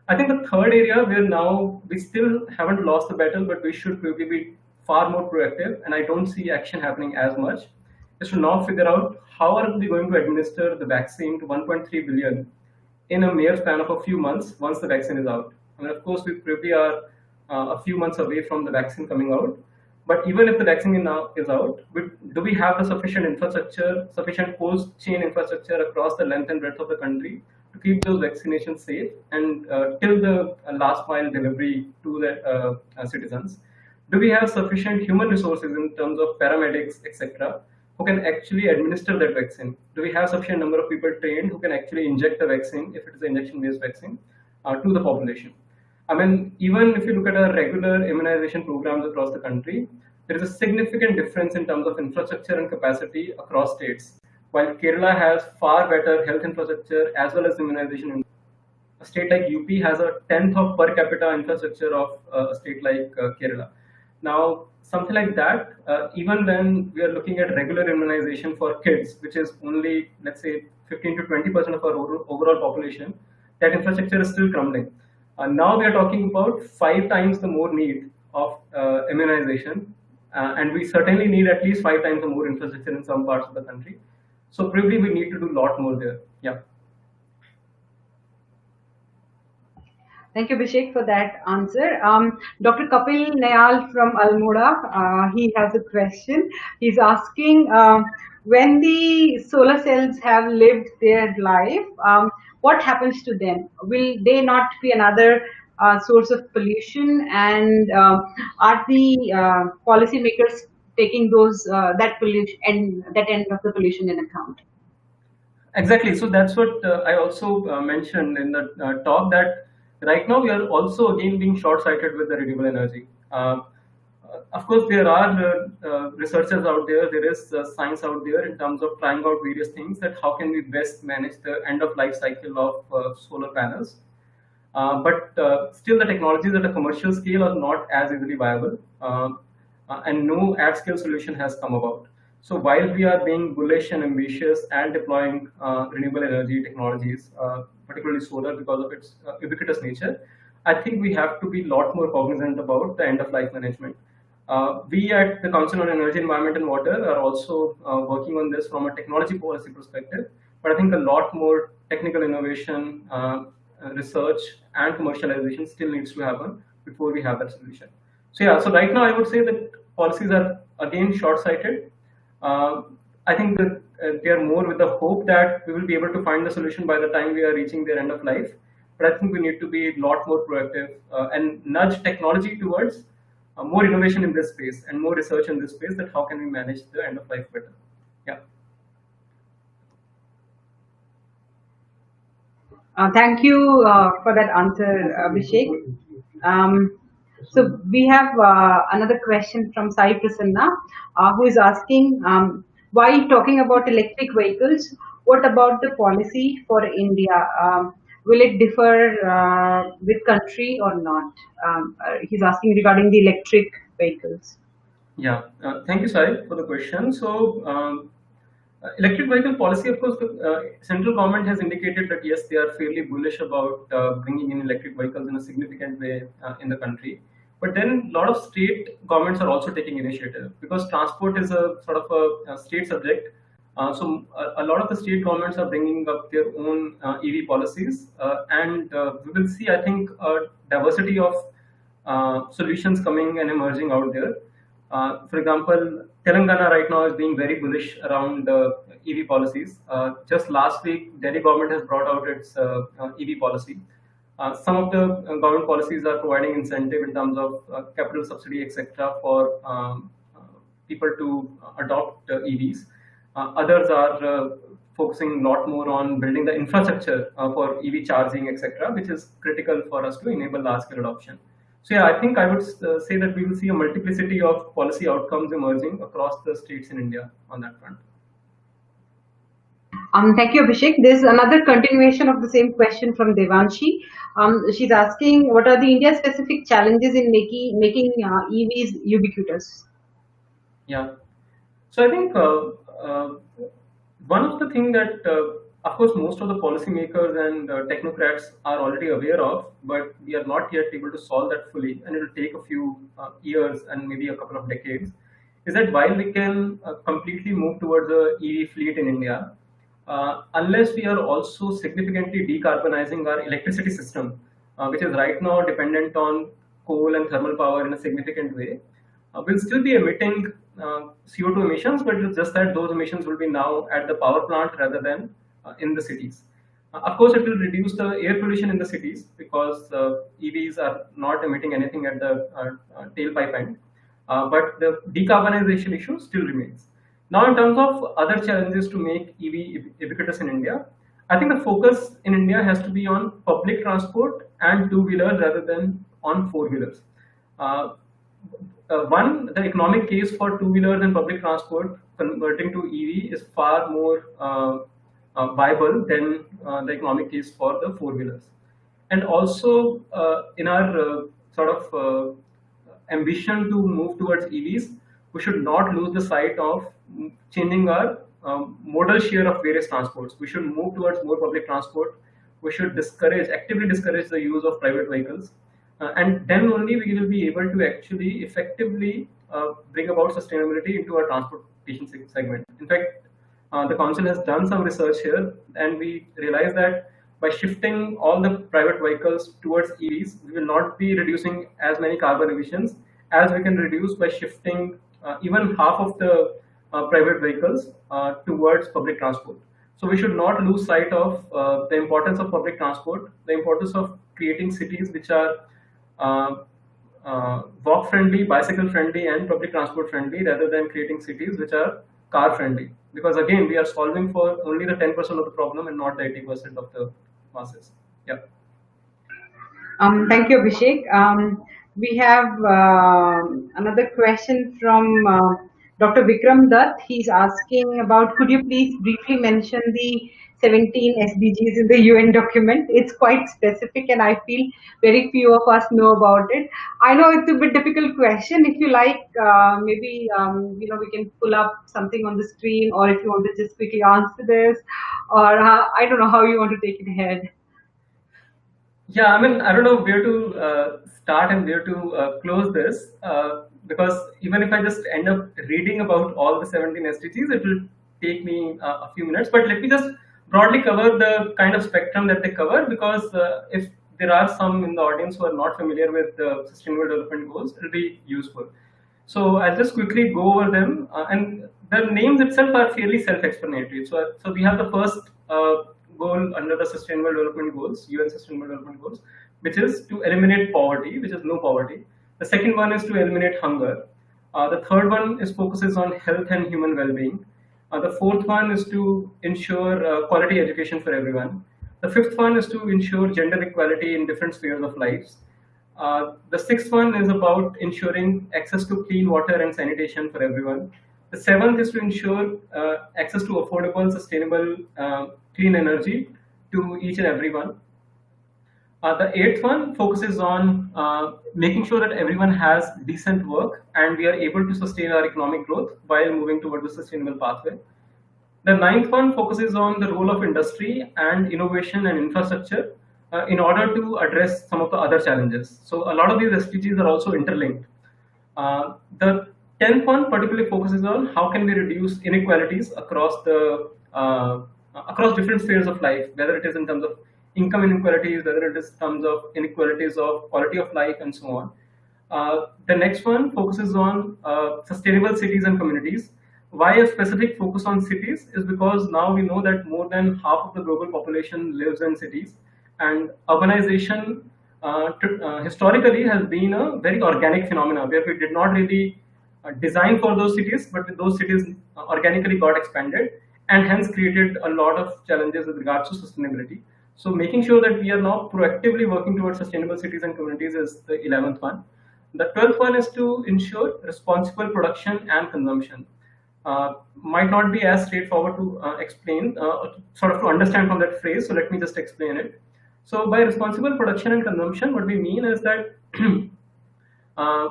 I think the third area where now we still haven't lost the battle, but we should probably be far more proactive, and I don't see action happening as much, is to now figure out how are we going to administer the vaccine to 1.3 billion in a mere span of a few months once the vaccine is out. I mean, of course, we probably are a few months away from the vaccine coming out. But even if the vaccine is out, do we have the sufficient infrastructure, sufficient cold chain infrastructure across the length and breadth of the country to keep those vaccinations safe and till the last mile delivery to the citizens? Do we have sufficient human resources in terms of paramedics, etc., who can actually administer that vaccine? Do we have sufficient number of people trained who can actually inject the vaccine, if it is an injection-based vaccine, to the population? I mean, even if you look at our regular immunization programs across the country, there is a significant difference in terms of infrastructure and capacity across states. While Kerala has far better health infrastructure as well as immunization, a state like UP has a tenth of per capita infrastructure of a state like Kerala. Now, something like that, even when we are looking at regular immunization for kids, which is only, let's say, 15 to 20% of our overall population, that infrastructure is still crumbling. Now we are talking about 5 times the more need of immunization, and we certainly need at least 5 times the more infrastructure in some parts of the country. So probably we need to do a lot more there. Yeah. Thank you, Abhishek, for that answer. Dr. Kapil Nayal from Almora, he has a question. He's asking, when the solar cells have lived their life, what happens to them? Will they not be another source of pollution? And are the policymakers taking those that pollution and that end of the pollution in account? Exactly. So that's what I also mentioned in the talk, that right now we are also again being short-sighted with the renewable energy. Of course, there are researchers out there. There is science out there in terms of trying out various things, that how can we best manage the end of life cycle of solar panels. But still, the technologies at a commercial scale are not as easily viable, and no at-scale solution has come about. So while we are being bullish and ambitious and deploying renewable energy technologies, particularly solar, because of its ubiquitous nature, I think we have to be a lot more cognizant about the end-of-life management. We at the Council on Energy, Environment and Water are also working on this from a technology policy perspective, but I think a lot more technical innovation, research and commercialization still needs to happen before we have that solution. So yeah, so right now I would say that policies are again short-sighted. I think that they are more with the hope that we will be able to find the solution by the time we are reaching their end of life. But I think we need to be a lot more proactive and nudge technology towards more innovation in this space and more research in this space, that how can we manage the end of life better. Yeah. Thank you for that answer, Abhishek. Um, so we have another question from Sai Prasanna, who is asking, while talking about electric vehicles, what about the policy for India? Will it differ with country or not? He's asking regarding the electric vehicles. Yeah, thank you, Sai, for the question. So, electric vehicle policy, of course, the central government has indicated that yes, they are fairly bullish about bringing in electric vehicles in a significant way in the country. But then a lot of state governments are also taking initiative, because transport is a sort of a state subject. So a lot of the state governments are bringing up their own EV policies, and we will see, I think, a diversity of solutions coming and emerging out there. For example, Telangana right now is being very bullish around EV policies. Just last week, Delhi government has brought out its EV policy. Some of the government policies are providing incentive in terms of capital subsidy, etc., for people to adopt EVs. Others are focusing a lot more on building the infrastructure for EV charging, etc., which is critical for us to enable large-scale adoption. So yeah, I think I would say that we will see a multiplicity of policy outcomes emerging across the states in India on that front. Thank you, Abhishek. There's another continuation of the same question from Devanshi. She's asking, what are the India-specific challenges in making EVs ubiquitous? Yeah. So I think one of the things that, of course, most of the policymakers and technocrats are already aware of, but we are not yet able to solve that fully, and it will take a few years and maybe a couple of decades, is that while we can completely move towards a EV fleet in India, unless we are also significantly decarbonizing our electricity system, which is right now dependent on coal and thermal power in a significant way, we'll still be emitting CO2 emissions, but it's just that those emissions will be now at the power plant rather than in the cities. Of course, it will reduce the air pollution in the cities, because EVs are not emitting anything at the tailpipe end, but the decarbonization issue still remains. Now, in terms of other challenges to make EV ubiquitous in India, I think the focus in India has to be on public transport and two-wheelers rather than on four-wheelers. One, the economic case for two-wheelers and public transport converting to EV is far more viable than the economic case for the four-wheelers. And also, in our sort of ambition to move towards EVs, we should not lose the sight of changing our modal share of various transports. We should move towards more public transport. We should actively discourage the use of private vehicles. And then only we will be able to actually effectively bring about sustainability into our transportation segment. In fact, the council has done some research here, and we realize that by shifting all the private vehicles towards EVs, we will not be reducing as many carbon emissions as we can reduce by shifting even half of the private vehicles towards public transport. So we should not lose sight of the importance of public transport, the importance of creating cities which are walk friendly, bicycle friendly, and public transport friendly, rather than creating cities which are car friendly. Because again, we are solving for only the 10% of the problem and not the 80% of the masses. Yeah. Thank you, Abhishek. We have another question from Dr. Vikram Dutt. He's asking about, could you please briefly mention the 17 SDGs in the UN document? It's quite specific, and I feel very few of us know about it. I know it's a bit difficult question. If you like, maybe we can pull up something on the screen, or if you want to just quickly answer this, or I don't know how you want to take it ahead. Yeah, I mean, I don't know where to start and where to close this, because even if I just end up reading about all the 17 SDGs, it will take me a few minutes. But let me just broadly cover the kind of spectrum that they cover, because if there are some in the audience who are not familiar with the Sustainable Development Goals, it will be useful. So I'll just quickly go over them, and the names itself are fairly self-explanatory. So we have the first goal under the Sustainable Development Goals, UN Sustainable Development Goals, which is to eliminate poverty, which is no poverty. The second one is to eliminate hunger. The third one is focuses on health and human well-being. The fourth one is to ensure quality education for everyone. The fifth one is to ensure gender equality in different spheres of lives. The sixth one is about ensuring access to clean water and sanitation for everyone. The seventh is to ensure access to affordable, sustainable, clean energy to each and everyone. The eighth one focuses on making sure that everyone has decent work and we are able to sustain our economic growth while moving towards a sustainable pathway. The ninth one focuses on the role of industry and innovation and infrastructure in order to address some of the other challenges. So a lot of these SDGs are also interlinked. The tenth one particularly focuses on how can we reduce inequalities across different spheres of life, whether it is in terms of income inequalities, whether it is in terms of inequalities of quality of life, and so on. The next one focuses on sustainable cities and communities. Why a specific focus on cities is because now we know that more than half of the global population lives in cities, and urbanization historically has been a very organic phenomena where we did not really design for those cities, but those cities organically got expanded and hence created a lot of challenges with regards to sustainability. So making sure that we are now proactively working towards sustainable cities and communities is the 11th one. The 12th one is to ensure responsible production and consumption. Might not be as straightforward to explain, sort of to understand from that phrase, so let me just explain it. So by responsible production and consumption, what we mean is that uh,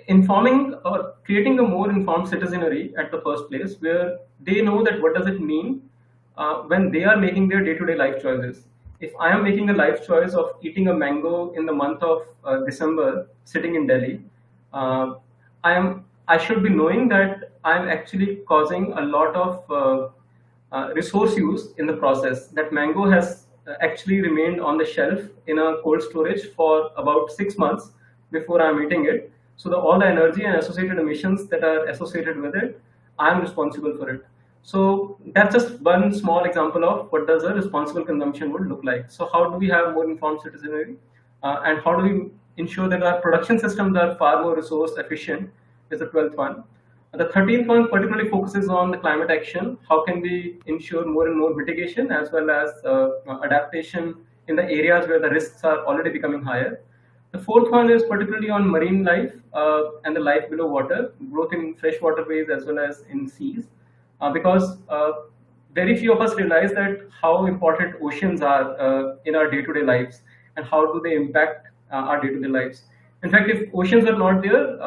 informing or creating a more informed citizenry at the first place, where they know that what does it mean when they are making their day-to-day life choices. If I am making a life choice of eating a mango in the month of December, sitting in Delhi, uh, I should be knowing that I am actually causing a lot of resource use in the process. That mango has actually remained on the shelf in a cold storage for about 6 months before I'm eating it. So all the energy and associated emissions that are associated with it, I'm responsible for it. So that's just one small example of what does a responsible consumption would look like. So how do we have more informed citizenry, and how do we ensure that our production systems are far more resource efficient? Is the 12th one. The 13th one particularly focuses on the climate action. How can we ensure more and more mitigation as well as adaptation in the areas where the risks are already becoming higher? The fourth one is particularly on marine life and the life below water, both in fresh waterways as well as in seas, because very few of us realize that how important oceans are in our day-to-day lives and how do they impact our day-to-day lives. In fact, if oceans are not there,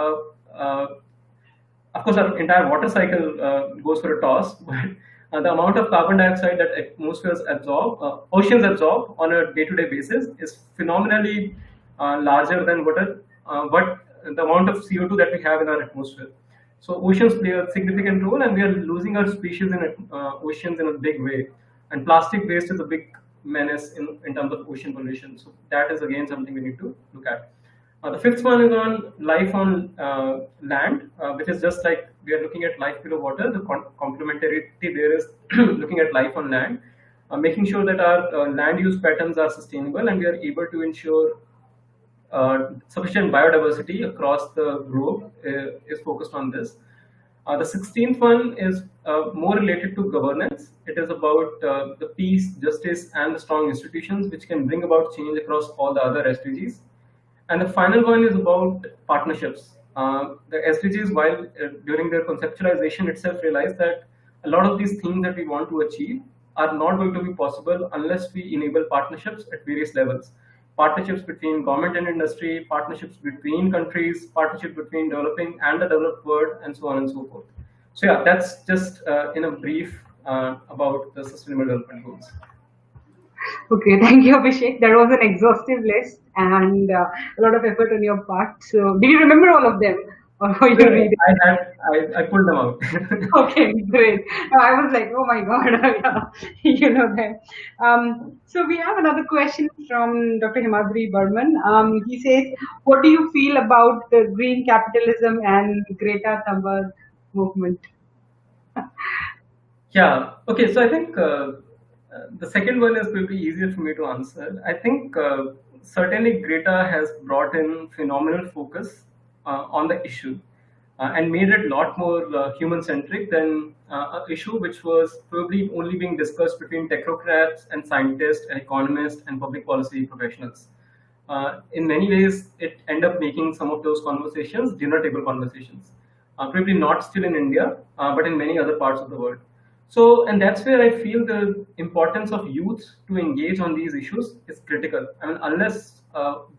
of course, our entire water cycle goes for a toss, but the amount of carbon dioxide that atmospheres absorb, oceans absorb on a day-to-day basis is phenomenally larger than what the amount of CO2 that we have in our atmosphere. So oceans play a significant role, and we are losing our species in oceans in a big way. And plastic waste is a big menace in terms of ocean pollution. So that is again something we need to look at. The fifth one is on life on land, which is just like we are looking at life below water. The complementarity there is looking at life on land, making sure that our land use patterns are sustainable and we are able to ensure sufficient biodiversity across the globe is focused on this. The 16th one is more related to governance. It is about the peace, justice, and the strong institutions which can bring about change across all the other SDGs. And the final one is about partnerships. The SDGs, while during their conceptualization itself, realized that a lot of these things that we want to achieve are not going to be possible unless we enable partnerships at various levels. Partnerships between government and industry, partnerships between countries, partnerships between developing and the developed world, and so on and so forth. So yeah, that's just in a brief about the Sustainable Development Goals. Okay, thank you, Abhishek. That was an exhaustive list and a lot of effort on your part. So, did you remember all of them? or No, you no, read it? I pulled them out. Okay, great. I was like, oh my God, yeah, that. So we have another question from Dr. Himadri Burman. He says, what do you feel about the green capitalism and Greta Thunberg movement? Yeah. Okay. So I think the second one is going to be easier for me to answer. I think certainly Greta has brought in phenomenal focus on the issue and made it a lot more human centric than an issue which was probably only being discussed between technocrats and scientists and economists and public policy professionals. In many ways, it end up making some of those conversations dinner table conversations. Probably not still in India, but in many other parts of the world. So, and that's where I feel the importance of youth to engage on these issues is critical. I mean, unless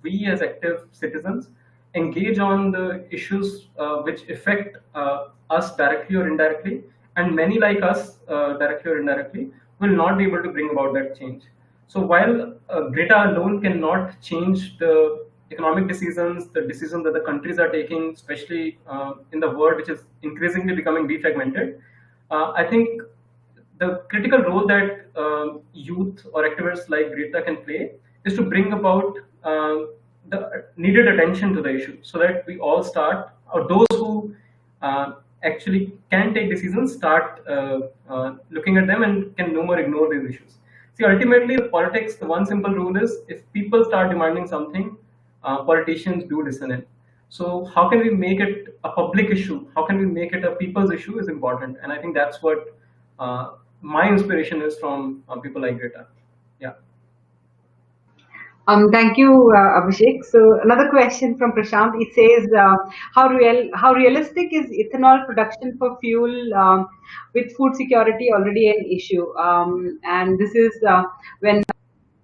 we as active citizens engage on the issues which affect us directly or indirectly, and many like us, directly or indirectly, will not be able to bring about that change. So while Greta alone cannot change the economic decisions, the decisions that the countries are taking, especially in the world which is increasingly becoming defragmented, I think the critical role that youth or activists like Greta can play is to bring about the needed attention to the issue so that we all start, or those who actually can take decisions, start looking at them and can no more ignore these issues. See, ultimately, the politics, the one simple rule is if people start demanding something, politicians do listen in. So, how can we make it a public issue? How can we make it a people's issue is important. And I think that's what my inspiration is from people like Greta. Yeah. Thank you, Abhishek. So another question from Prashant. It says, how realistic is ethanol production for fuel with food security already an issue? And this is when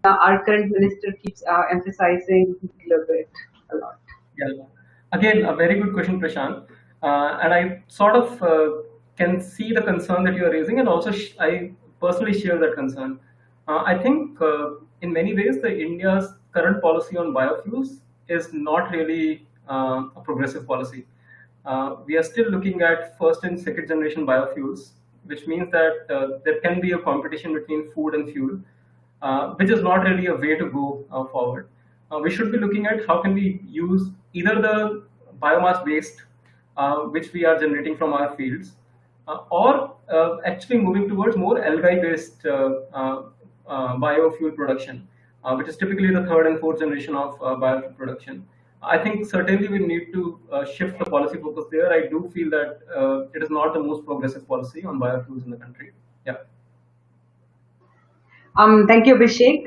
our current minister keeps emphasizing it a lot. Yeah. Again, a very good question, Prashant. And I sort of can see the concern that you are raising, and also I personally share that concern. I think in many ways, the India's current policy on biofuels is not really a progressive policy. We are still looking at first and second generation biofuels, which means that there can be a competition between food and fuel, which is not really a way to go forward. We should be looking at how can we use either the biomass waste, which we are generating from our fields, or actually moving towards more algae-based biofuel production, which is typically the third and fourth generation of biofuel production. I think certainly we need to shift the policy focus there. I do feel that it is not the most progressive policy on biofuels in the country. Yeah. Thank you, Abhishek.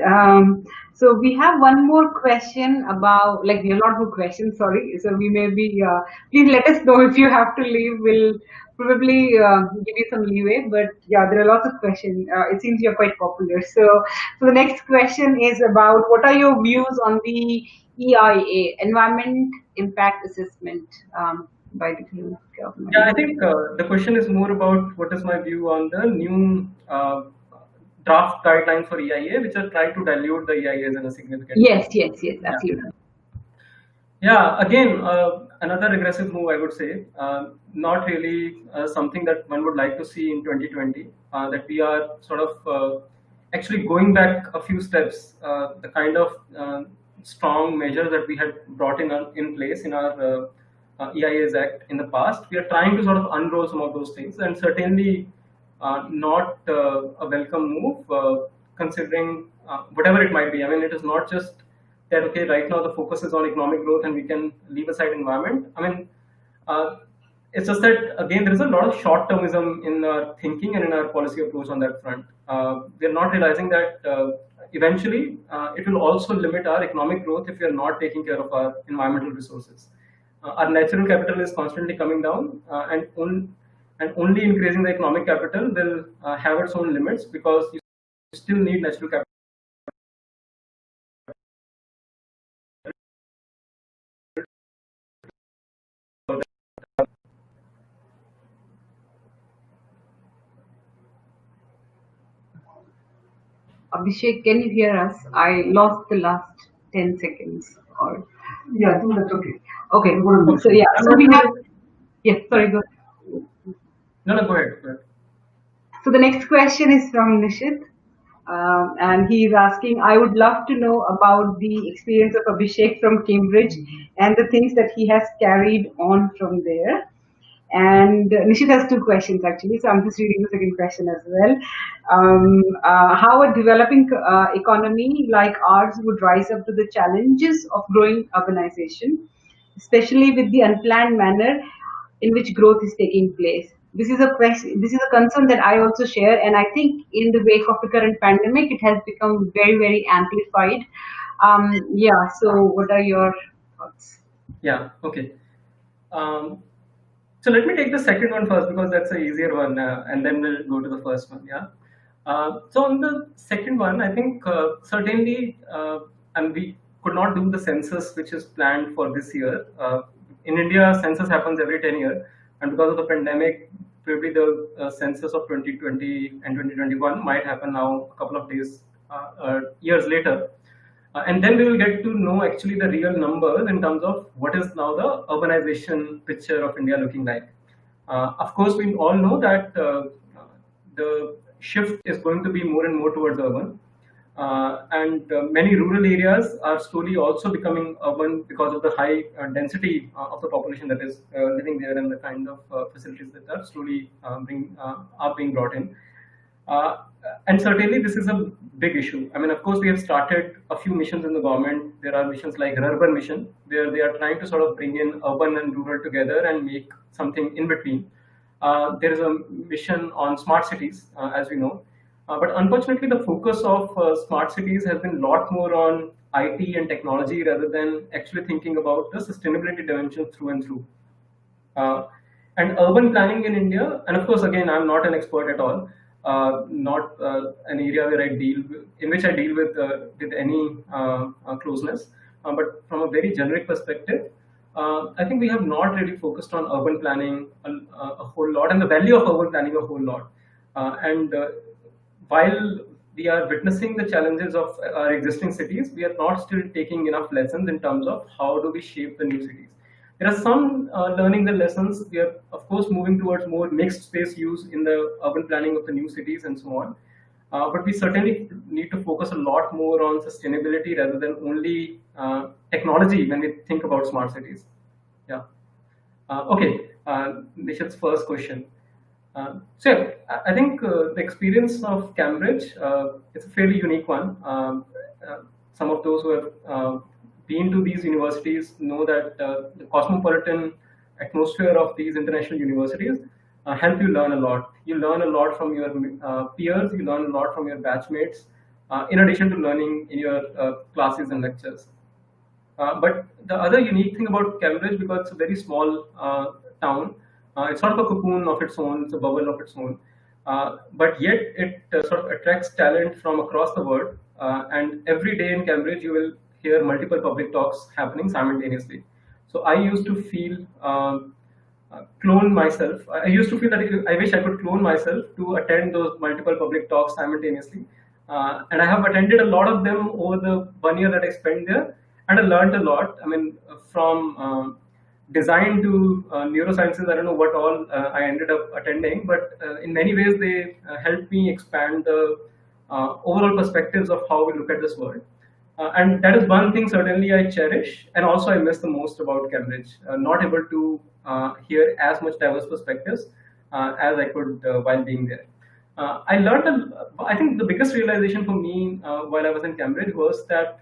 So we have one more question about, like, we have a lot more questions, sorry. So we may be, please let us know if you have to leave. We'll probably give you some leeway. But yeah, there are lots of questions. It seems you're quite popular. So the next question is about what are your views on the EIA, Environment Impact Assessment, by the Yeah, government? I think the question is more about what is my view on the new draft guidelines for EIA, which are trying to dilute the EIAs in a significant way. Yes, yes, yes, Yeah. absolutely. Yeah, again, another regressive move, I would say. Not really something that one would like to see in 2020, that we are sort of actually going back a few steps. The kind of strong measures that we had brought in place in our EIAs Act in the past, we are trying to sort of unroll some of those things, and certainly not a welcome move, considering whatever it might be. I mean, it is not just that okay, right now the focus is on economic growth and we can leave aside environment. I mean, uh, it's just that again there is a lot of short termism in our thinking and in our policy approach on that front. We are not realizing that eventually it will also limit our economic growth if we are not taking care of our environmental resources. Our natural capital is constantly coming down, and only increasing the economic capital will have its own limits because you still need natural capital. Abhishek, can you hear us? I lost the last 10 seconds. Or Yeah, I think that's okay. okay, I'm going to so mention. yeah, I'm so not we have sure. Yes, Yeah. sorry, go. No, no, go ahead. Go ahead. So the next question is from Nishit, and he is asking, I would love to know about the experience of Abhishek from Cambridge and the things that he has carried on from there. And Nishit has two questions actually, so I'm just reading the second question as well. How a developing economy like ours would rise up to the challenges of growing urbanization, especially with the unplanned manner in which growth is taking place. This is a question. This is a concern that I also share, and I think in the wake of the current pandemic, it has become very, very amplified. Yeah. So, what are your thoughts? Yeah. Okay. Um, so let me take the second one first because that's the easier one, and then we'll go to the first one. Yeah. So on the second one, I think certainly, and we could not do the census which is planned for this year. In India, census happens every 10 years, and because of the pandemic, probably the census of 2020 and 2021 might happen now a couple of days, years later. And then we will get to know actually the real numbers in terms of what is now the urbanization picture of India looking like. Of course, we all know that the shift is going to be more and more towards urban. And many rural areas are slowly also becoming urban because of the high density of the population that is living there and the kind of facilities that are slowly are being brought in. Uh, and certainly, this is a big issue. I mean, of course, we have started a few missions in the government. There are missions like Urban Mission, where they are trying to sort of bring in urban and rural together and make something in between. There is a mission on smart cities, as we know. But unfortunately, the focus of smart cities has been a lot more on IT and technology rather than actually thinking about the sustainability dimension through and through. Uh, and urban planning in India, and of course, again, I'm not an expert at all, not an area where I deal with, in which I deal with any closeness. But from a very generic perspective, I think we have not really focused on urban planning a whole lot and the value of urban planning a whole lot. And while we are witnessing the challenges of our existing cities, we are not still taking enough lessons in terms of how do we shape the new cities. There are some learning the lessons. We are, of course, moving towards more mixed space use in the urban planning of the new cities and so on. But we certainly need to focus a lot more on sustainability rather than only technology when we think about smart cities. Yeah. Okay. Nishit's first question. So yeah, I think the experience of Cambridge it's a fairly unique one. Some of those who have been to these universities know that the cosmopolitan atmosphere of these international universities help you learn a lot. You learn a lot from your peers. You learn a lot from your batchmates. In addition to learning in your classes and lectures. But the other unique thing about Cambridge, because it's a very small town, it's sort of a cocoon of its own, it's a bubble of its own. But yet it sort of attracts talent from across the world. And every day in Cambridge, you will hear multiple public talks happening simultaneously. So I used to feel clone myself. I used to feel that I wish I could clone myself to attend those multiple public talks simultaneously. And I have attended a lot of them over the 1 year that I spent there, and I learned a lot. I mean, from design to neurosciences, I don't know what all I ended up attending, but in many ways they helped me expand the overall perspectives of how we look at this world. And that is one thing certainly I cherish, and also I miss the most about Cambridge. Not able to hear as much diverse perspectives as I could while being there. I learned, I think the biggest realization for me while I was in Cambridge was that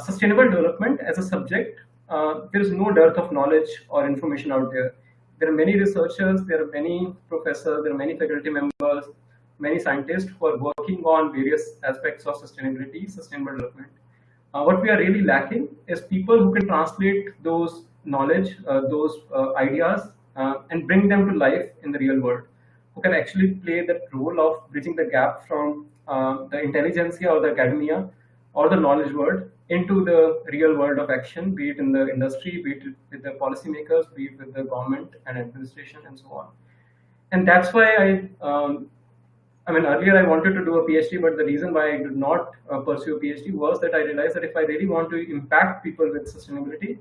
sustainable development as a subject, there is no dearth of knowledge or information out there. There are many researchers, there are many professors, there are many faculty members, many scientists who are working on various aspects of sustainability, sustainable development. What we are really lacking is people who can translate those knowledge, those ideas, and bring them to life in the real world, who can actually play that role of bridging the gap from the intelligentsia or the academia or the knowledge world into the real world of action, be it in the industry, be it with the policymakers, be it with the government and administration, and so on. And that's why I mean, earlier I wanted to do a PhD, but the reason why I did not pursue a PhD was that I realized that if I really want to impact people with sustainability,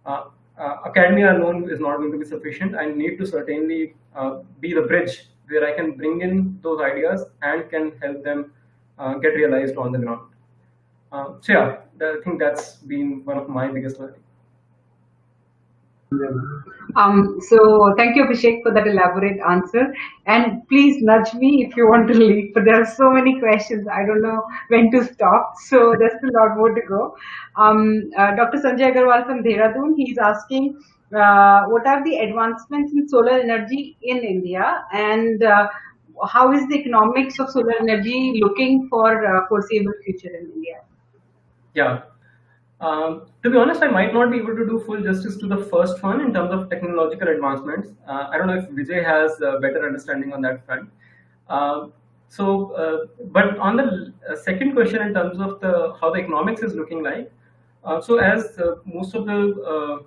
uh, academia alone is not going to be sufficient. I need to certainly be the bridge where I can bring in those ideas and can help them get realized on the ground. So yeah, I think that's been one of my biggest learning. So thank you, Abhishek, for that elaborate answer. And please nudge me if you want to leave. But there are so many questions. I don't know when to stop. So there's still a lot more to go. Dr. Sanjay Agarwal from Dehradun, he's asking, what are the advancements in solar energy in India, and how is the economics of solar energy looking for foreseeable future in India? Yeah. To be honest, I might not be able to do full justice to the first one in terms of technological advancements. I don't know if Vijay has a better understanding on that front. Uh, but on the second question in terms of the how the economics is looking like, so as most of the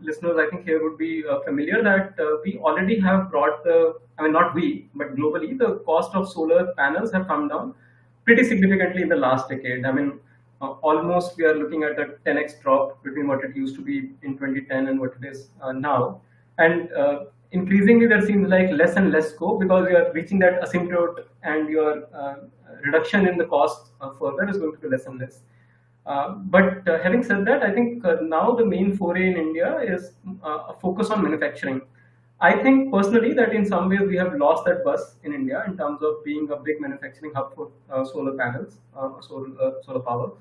listeners I think here would be familiar that we already have brought the, I mean not we, but globally the cost of solar panels have come down pretty significantly in the last decade. I mean, almost we are looking at a 10x drop between what it used to be in 2010 and what it is now. And increasingly, there seems like less and less scope because we are reaching that asymptote, and your reduction in the cost further is going to be less and less. But having said that, I think now the main foray in India is a focus on manufacturing. I think personally that in some ways we have lost that bus in India in terms of being a big manufacturing hub for solar panels, solar power.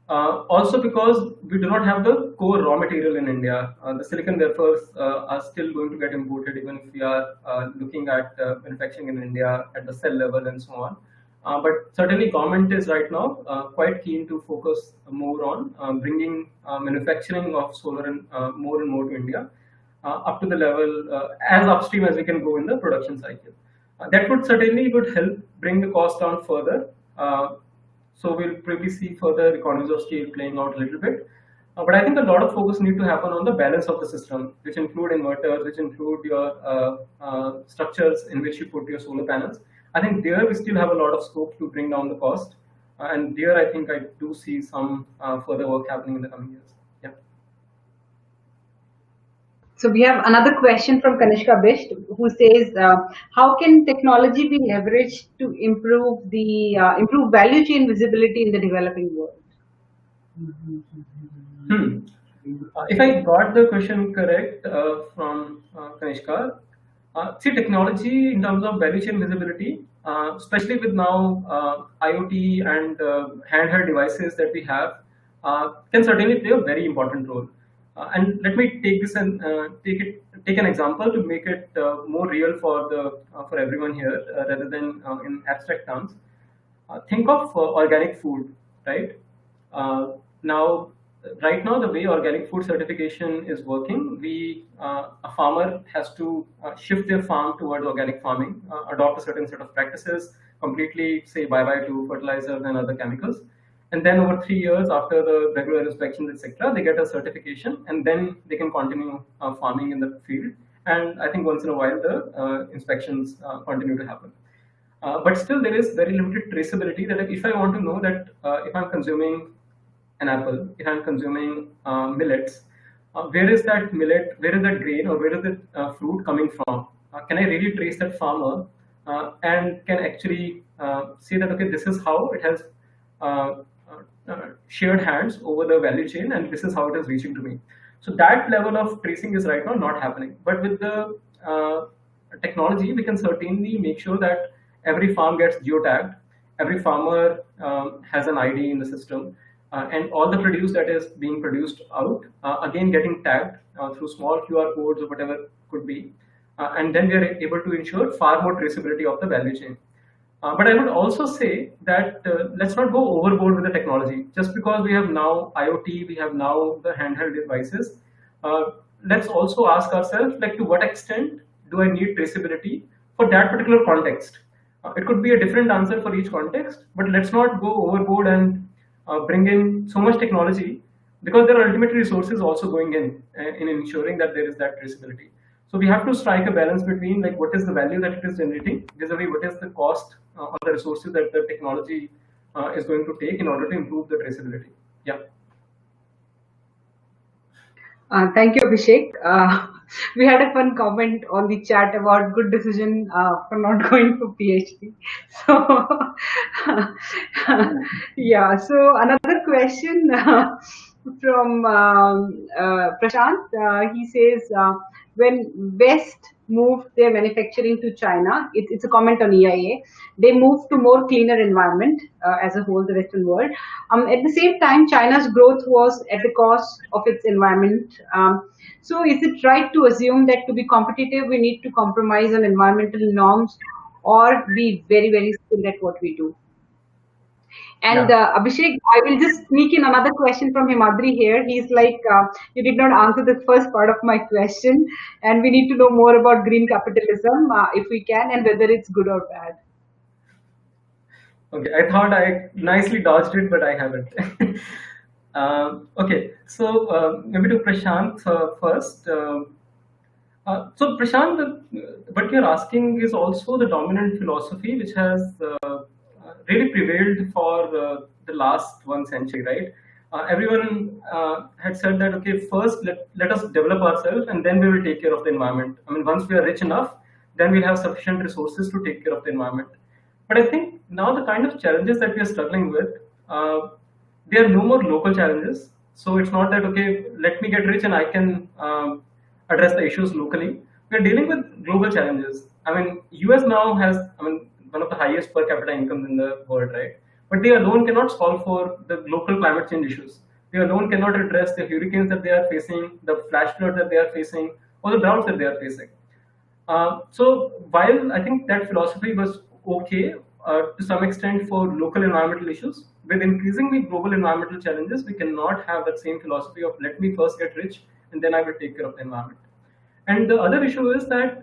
Also because we do not have the core raw material in India. The silicon wafers are still going to get imported even if we are looking at manufacturing in India at the cell level and so on. But certainly government is right now quite keen to focus more on bringing manufacturing of solar and more to India up to the level as upstream as we can go in the production cycle. That would certainly would help bring the cost down further. So we'll probably see further economies of scale playing out a little bit. But I think a lot of focus need to happen on the balance of the system, which include inverters, which include your structures in which you put your solar panels. I think there we still have a lot of scope to bring down the cost. And there I think I do see some further work happening in the coming years. Yeah. So we have another question from Kanishka Bisht, who says, "How can technology be leveraged to improve value chain visibility in the developing world?" If I got the question correct from Kanishka, see technology in terms of value chain visibility, especially with now IoT and handheld devices that we have, can certainly play a very important role. And let me take this and take an example to make it more real for everyone here rather than in abstract terms. Think of organic food, right? Now, right now, the way organic food certification is working, a farmer has to shift their farm towards organic farming, adopt a certain set of practices, completely say bye bye to fertilizers and other chemicals, and then over 3 years after the regular inspections, etc., they get a certification, and then they can continue farming in the field. And I think once in a while the inspections continue to happen. But still, there is very limited traceability. That if I want to know that if I'm consuming an apple, if I'm consuming millets, where is that millet, where is that grain, or where is the fruit coming from? Can I really trace that farmer and can actually say that, okay, this is how it has shared hands over the value chain, and this is how it is reaching to me. So that level of tracing is right now not happening. But with the technology, we can certainly make sure that every farm gets geotagged, every farmer has an ID in the system, and all the produce that is being produced out, again getting tagged through small QR codes or whatever could be. And then we are able to ensure far more traceability of the value chain. But I would also say that let's not go overboard with the technology. Just because we have now IoT, we have now the handheld devices, let's also ask ourselves, like, to what extent do I need traceability for that particular context? It could be a different answer for each context, but let's not go overboard and bring in so much technology, because there are ultimately resources also going in ensuring that there is that traceability. So we have to strike a balance between, like, what is the value that it is generating vis-a-vis what is the cost or the resources that the technology is going to take in order to improve the traceability. Yeah. Thank you, Abhishek. We had a fun comment on the chat about good decision for not going for PhD. So, yeah. So another question from Prashant. He says, when West moved their manufacturing to China, it's a comment on EIA. They moved to more cleaner environment as a whole, the Western world. At the same time, China's growth was at the cost of its environment. So, is it right to assume that to be competitive, we need to compromise on environmental norms or be very, very skilled at what we do? And Yeah. Abhishek, I will just sneak in another question from Himadri here. He's like, you did not answer the first part of my question, and we need to know more about green capitalism, if we can, and whether it's good or bad. Okay, I thought I nicely dodged it, but I haven't. Okay, so maybe to Prashant first. So Prashant, what you're asking is also the dominant philosophy which has really prevailed for the last 1 century, right? Everyone had said that, okay, first let us develop ourselves and then we will take care of the environment. I mean, once we are rich enough, then we'll have sufficient resources to take care of the environment. But I think now the kind of challenges that we are struggling with, they are no more local challenges. So it's not that, okay, let me get rich and I can address the issues locally. We are dealing with global challenges. I mean, US now has, I mean, one of the highest per capita incomes in the world, right? But they alone cannot solve for the local climate change issues. They alone cannot address the hurricanes that they are facing, the flash floods that they are facing, or the droughts that they are facing. So while I think that philosophy was okay to some extent for local environmental issues, with increasingly global environmental challenges, we cannot have that same philosophy of let me first get rich and then I will take care of the environment. And the other issue is that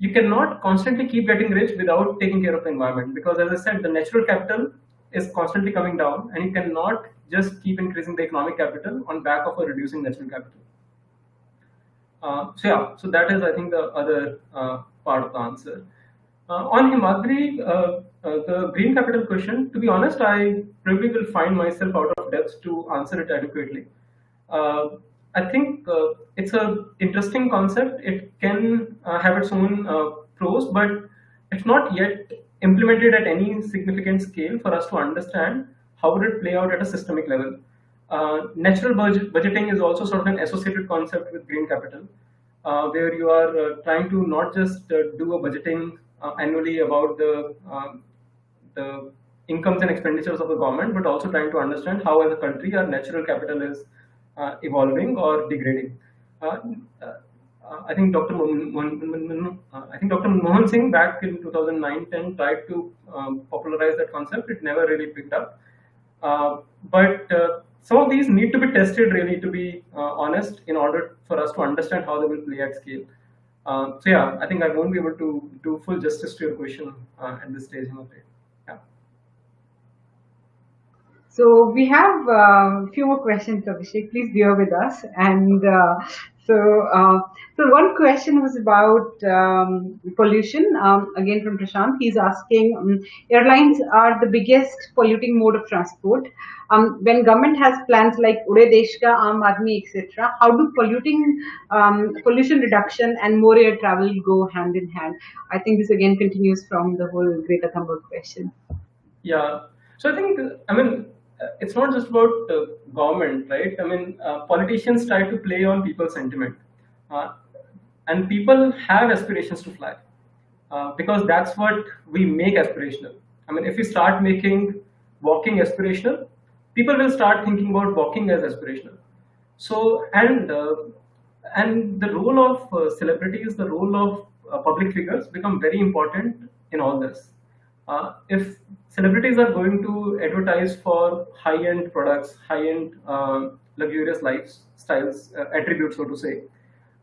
you cannot constantly keep getting rich without taking care of the environment because, as I said, the natural capital is constantly coming down, and you cannot just keep increasing the economic capital on back of a reducing natural capital. So yeah, so that is I think the other part of the answer. On Himadri, the green capital question, to be honest, I probably will find myself out of depth to answer it adequately. Uh, I think it's a interesting concept. It can have its own pros, but it's not yet implemented at any significant scale for us to understand how would it play out at a systemic level. Natural budgeting is also sort of an associated concept with green capital, where you are trying to not just do a budgeting annually about the incomes and expenditures of the government, but also trying to understand how, as a country, our natural capital is evolving or degrading. Uh, uh, I think I think Dr. Mohan Singh back in 2009-10 tried to popularize that concept. It never really picked up. But some of these need to be tested really, to be honest, in order for us to understand how they will play at scale. So yeah, I think I won't be able to do full justice to your question at this stage, I'm afraid. Yeah. So we have a few more questions, Abhishek. Please bear with us. And so, uh, so one question was about pollution. Again, from Prashant, he's asking: airlines are the biggest polluting mode of transport. When government has plans like Ude Desh Ka, Aam Aadmi, etc., how do pollution reduction and more air travel go hand in hand? I think this again continues from the whole Greta Thunberg question. Yeah. So I think, I mean, it's not just about government, right? I mean, politicians try to play on people's sentiment, uh, and people have aspirations to fly because that's what we make aspirational. I mean, if we start making walking aspirational, people will start thinking about walking as aspirational. So, and the role of celebrities, the role of public figures become very important in all this. If celebrities are going to advertise for high-end products, high-end luxurious lifestyles, attributes, so to say,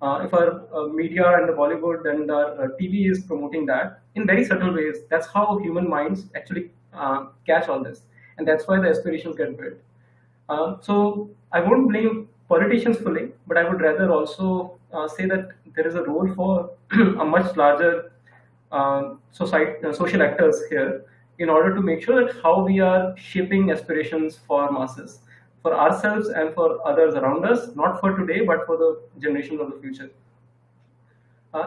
if our media and the Bollywood and our TV is promoting that in very subtle ways, that's how human minds actually catch all this, and that's why the aspirations get built. So I won't blame politicians fully, but I would rather also say that there is a role for a much larger social actors here in order to make sure that how we are shaping aspirations for masses, for ourselves and for others around us, not for today, but for the generations of the future.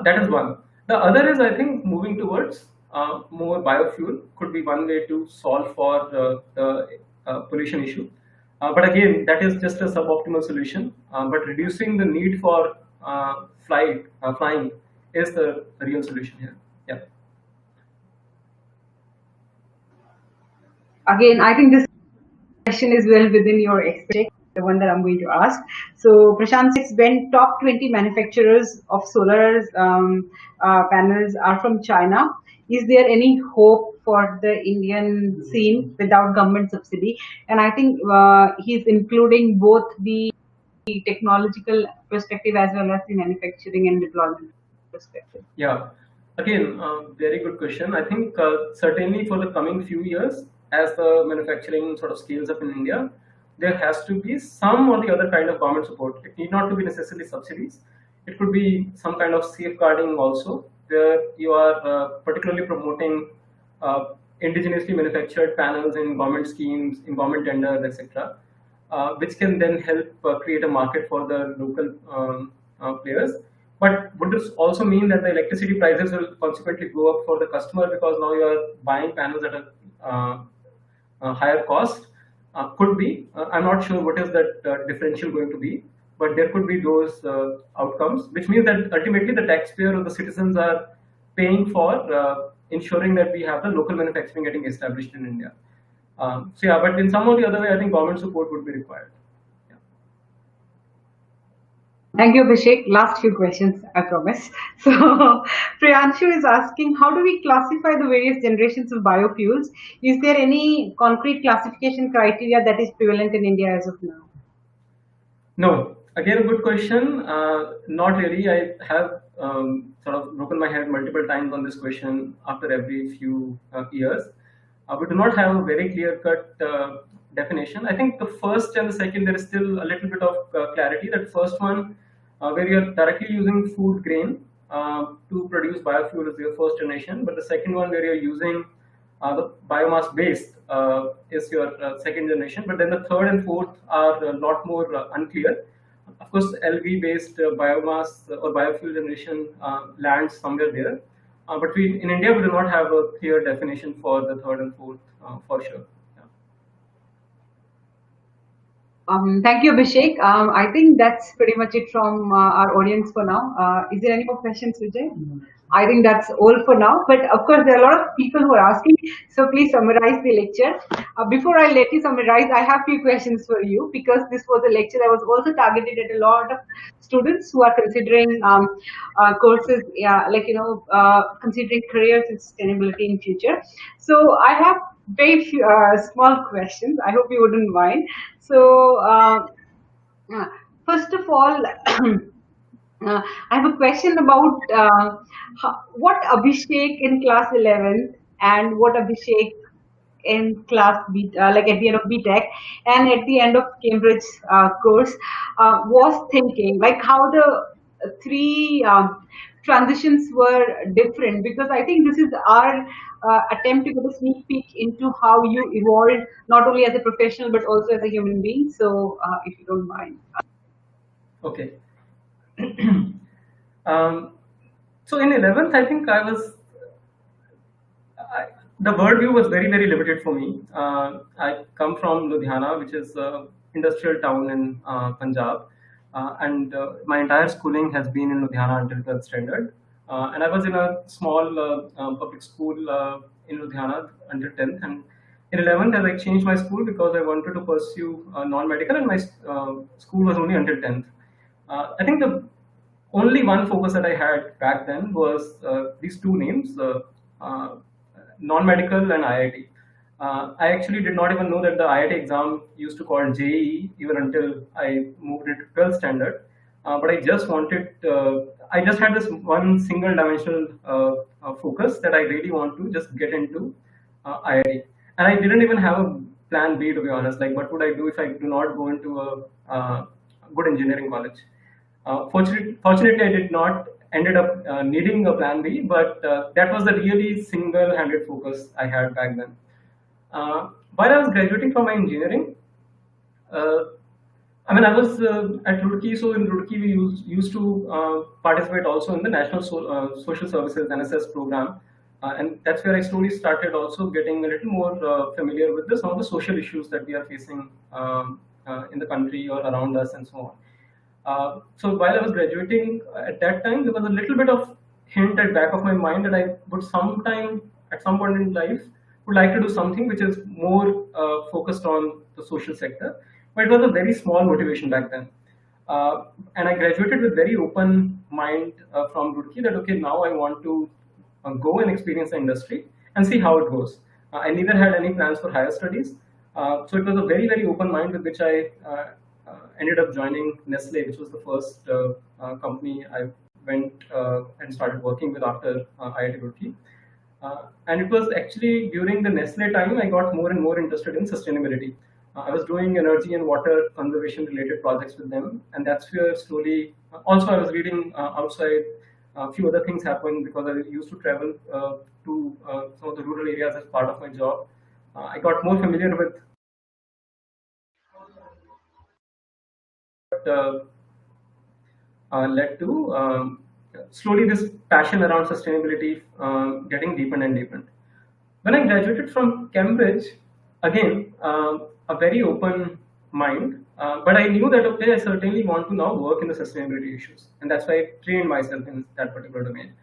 That is one. The other is, I think, moving towards more biofuel could be one way to solve for the pollution issue. But again, that is just a suboptimal solution. But reducing the need for flying is the real solution here. Yeah. Again, I think this question is well within your expectation, the one that I'm going to ask. So, Prashant says, when top 20 manufacturers of solar panels are from China, is there any hope for the Indian scene without government subsidy? And I think he's including both the technological perspective as well as the manufacturing and deployment perspective. Yeah. Again, very good question. I think certainly for the coming few years, as the manufacturing sort of scales up in India, there has to be some or the other kind of government support. It need not to be necessarily subsidies. It could be some kind of safeguarding also, where you are particularly promoting indigenously manufactured panels in government schemes, in government tenders, etc., which can then help create a market for the local players. But would this also mean that the electricity prices will consequently go up for the customer because now you are buying panels at a higher cost? Could be. I'm not sure what is that differential going to be, but there could be those outcomes, which means that ultimately the taxpayer or the citizens are paying for ensuring that we have the local manufacturing getting established in India. So yeah, but in some or the other way, I think government support would be required. Yeah. Thank you, Abhishek. Last few questions, I promise. So, Priyanshu is asking, how do we classify the various generations of biofuels? Is there any concrete classification criteria that is prevalent in India as of now? No, again, a good question. Not really. I have sort of broken my head multiple times on this question after every few years. We do not have a very clear-cut definition. I think the first and the second, there is still a little bit of clarity. That first one, where you're directly using food grain to produce biofuel, is your first generation. But the second one, where you're using the biomass based, is your second generation. But then the third and fourth are a lot more unclear. Of course, LV based biomass or biofuel generation lands somewhere there. But in India, we do not have a clear definition for the third and fourth for sure. Thank you, Abhishek. I think that's pretty much it from our audience for now. Is there any more questions, Vijay? I think that's all for now. But of course, there are a lot of people who are asking. So please summarize the lecture. Before I let you summarize, I have a few questions for you, because this was a lecture that was also targeted at a lot of students who are considering courses, considering careers in sustainability in future. So I have very few, small questions. I hope you wouldn't mind. So, first of all, I have a question about what Abhishek in class 11 and what Abhishek in class B, like at the end of BTech and at the end of Cambridge course was thinking, like how the three transitions were different, because I think this is our attempt to get a sneak peek into how you evolved, not only as a professional but also as a human being. So, if you don't mind. Okay. So in 11th, I think the worldview was very, very limited for me. I come from Ludhiana, which is an industrial town in Punjab, and my entire schooling has been in Ludhiana until 12th standard. And I was in a small public school in Ludhiana until 10th. And in 11th, I changed my school because I wanted to pursue non-medical, and my school was only until 10th. I think the only one focus that I had back then was these two names, non-medical and IIT. I actually did not even know that the IIT exam used to call JEE even until I moved into 12th standard. But I just wanted, I just had this one single dimensional focus that I really want to just get into IIT. And I didn't even have a plan B, to be honest. Like, what would I do if I do not go into a good engineering college? Fortunately, I did not ended up needing a plan B, but that was the really single-handed focus I had back then. While I was graduating from my engineering, Uh, I mean, I was at Roorkee, so in Roorkee we used to participate also in the National Social Services NSS program, and that's where I slowly started also getting a little more familiar with some of the social issues that we are facing in the country or around us and so on. So while I was graduating at that time, there was a little bit of hint at back of my mind that I would sometime at some point in life would like to do something which is more focused on the social sector. But it was a very small motivation back then. And I graduated with very open mind from Roorkee that okay, now I want to go and experience the industry and see how it goes. I neither had any plans for higher studies, so it was a very very open mind with which I ended up joining Nestle, which was the first company I went and started working with after IIT Roorkee. And it was actually during the Nestle time I got more and more interested in sustainability. I was doing energy and water conservation related projects with them, and that's where slowly. Also, I was reading outside. A few other things happened because I used to travel to some of the rural areas as part of my job. I got more familiar with uh, led to slowly this passion around sustainability getting deepened and deepened. When I graduated from Cambridge, again, a very open mind, but I knew that okay, I certainly want to now work in the sustainability issues, and that's why I trained myself in that particular domain.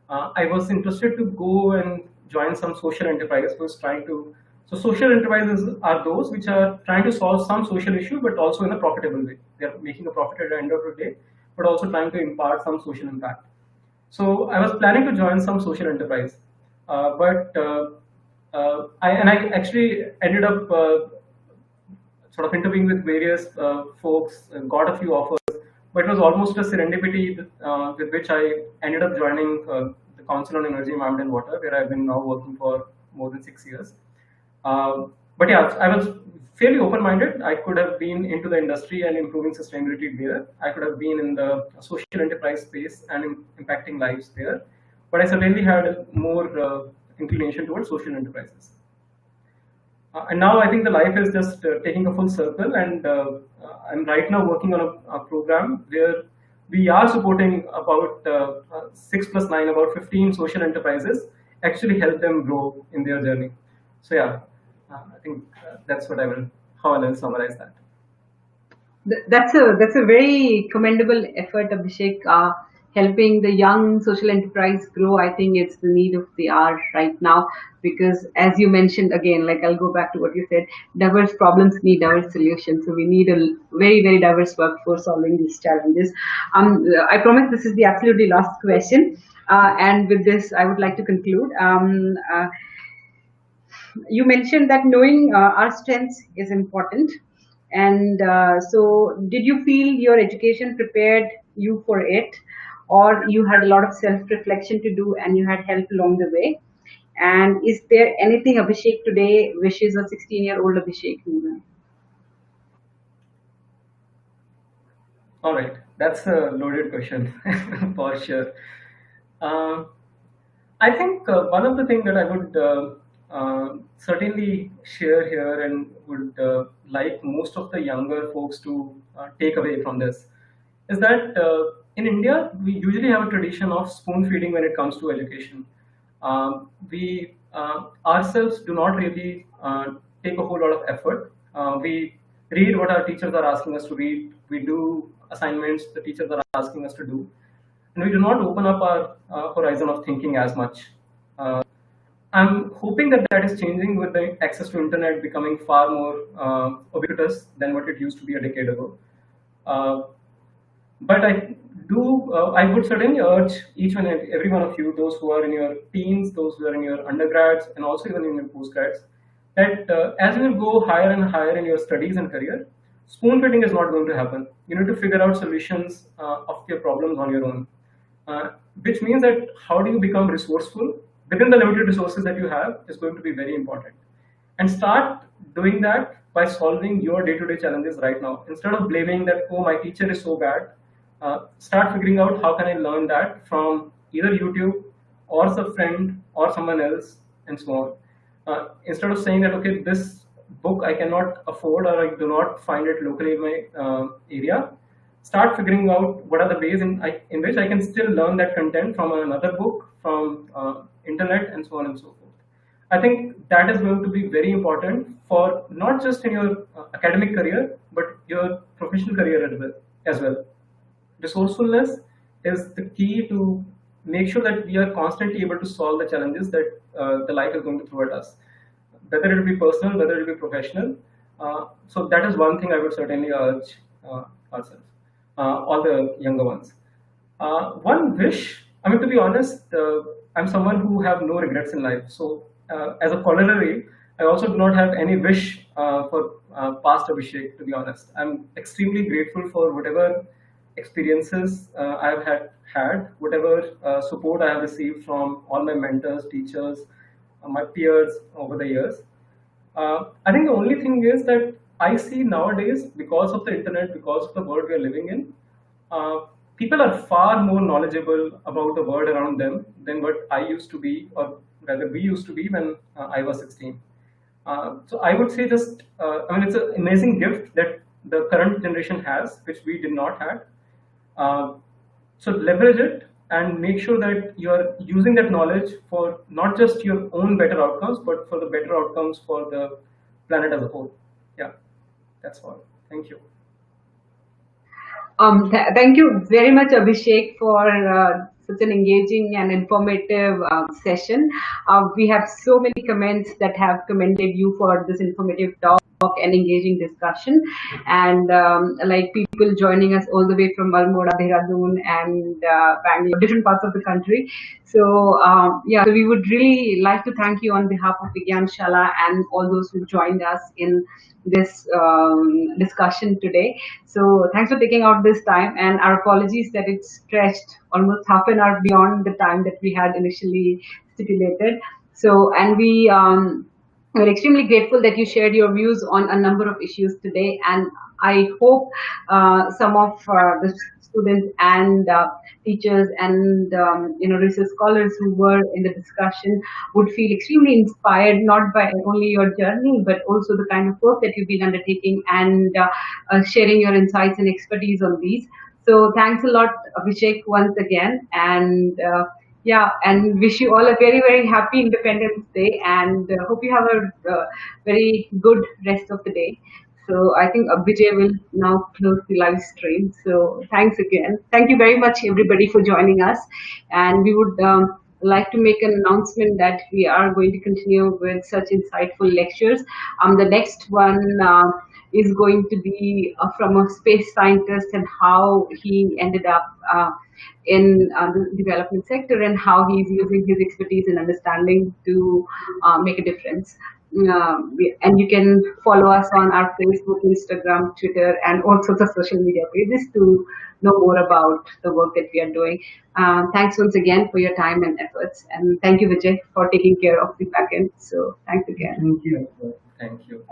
I was interested to go and join some social enterprise was trying to. So social enterprises are those which are trying to solve some social issue, but also in a profitable way. They are making a profit at the end of the day, but also trying to impart some social impact. So I was planning to join some social enterprise, but I actually ended up sort of interviewing with various folks, got a few offers, but it was almost a serendipity with which I ended up joining the Council on Energy, Environment and Water, where I've been now working for more than 6 years. But yeah, I was fairly open-minded. I could have been into the industry and improving sustainability there. I could have been in the social enterprise space and impacting lives there. But I certainly had more inclination towards social enterprises. And now I think the life is just taking a full circle, and I'm right now working on a program where we are supporting about 6 plus 9, about 15 social enterprises, actually help them grow in their journey. So yeah, I think that's what I will, how I will summarize that. That's a very commendable effort, Abhishek. Helping the young social enterprise grow, I think it's the need of the hour right now. Because as you mentioned again, like I'll go back to what you said, diverse problems need diverse solutions. So we need a very very diverse workforce solving these challenges. I promise this is the absolutely last question, and with this I would like to conclude. You mentioned that knowing our strengths is important, and so did you feel your education prepared you for it, or you had a lot of self reflection to do and you had help along the way? And is there anything Abhishek today wishes a 16-year-old Abhishek knew? All right, that's a loaded question for sure. Um, I think one of the things that I would certainly share here and would like most of the younger folks to take away from this is that in India, we usually have a tradition of spoon feeding when it comes to education. We ourselves do not really take a whole lot of effort. We read what our teachers are asking us to read. We do assignments the teachers are asking us to do, and we do not open up our horizon of thinking as much. Uh, I'm hoping that that is changing with the access to internet becoming far more ubiquitous than what it used to be a decade ago. Uh, but I would certainly urge each and every one of you, those who are in your teens, those who are in your undergrads, and also even in your postgrads, that as you will go higher and higher in your studies and career, spoon feeding is not going to happen. You need to figure out solutions of your problems on your own, uh, which means that how do you become resourceful within the limited resources that you have is going to be very important. And start doing that by solving your day-to-day challenges right now. Instead of blaming that, oh, my teacher is so bad, start figuring out how can I learn that from either YouTube or some friend or someone else and so on. Instead of saying that, okay, book I cannot afford or I do not find it locally in my area, start figuring out what are the ways in which I can still learn that content from another book, from internet, and so on and so forth. I think that is going to be very important for not just in your academic career, but your professional career as well. As well. Resourcefulness is the key to make sure that we are constantly able to solve the challenges that the life is going to throw at us, whether it be personal, whether it be professional. So that is one thing I would certainly urge ourselves, all the younger ones. One wish, I mean, to be honest, I'm someone who have no regrets in life. So as a corollary, I also do not have any wish for past Abhishek, to be honest. I'm extremely grateful for whatever experiences I've had, whatever support I have received from all my mentors, teachers, my peers over the years. I think the only thing is that I see nowadays, because of the internet, because of the world we are living in, people are far more knowledgeable about the world around them than what I used to be, or rather we used to be when I was 16. So I would say just, I mean, it's an amazing gift that the current generation has, which we did not have. Uh, so leverage it and make sure that you are using that knowledge for not just your own better outcomes, but for the better outcomes for the planet as a whole. Yeah, that's all. Thank you. Thank you very much, Abhishek, for such an engaging and informative session. We have so many comments that have commended you for this informative talk and engaging discussion, and like people joining us all the way from Almora, Dehradun, and Bangalore, different parts of the country. So yeah, so we would really like to thank you on behalf of Vigyan Shala and all those who joined us in this discussion today. So thanks for taking out this time, and our apologies that it stretched almost half an hour beyond the time that we had initially stipulated. So, and we're extremely grateful that you shared your views on a number of issues today, and I hope some of the students and teachers and research scholars who were in the discussion would feel extremely inspired, not by only your journey, but also the kind of work that you've been undertaking and sharing your insights and expertise on these. So thanks a lot, Abhishek, once again, and yeah, and wish you all a very, very happy Independence Day, and hope you have a very good rest of the day. So I think Abhijay will now close the live stream. So thanks again. Thank you very much, everybody, for joining us. And we would like to make an announcement that we are going to continue with such insightful lectures. The next one is going to be from a space scientist and how he ended up in the development sector and how he's using his expertise and understanding to make a difference. And you can follow us on our Facebook, Instagram, Twitter, and all sorts of social media pages to know more about the work that we are doing. Thanks once again for your time and efforts. And thank you, Vijay, for taking care of the backend. So thanks again. Thank you. Thank you.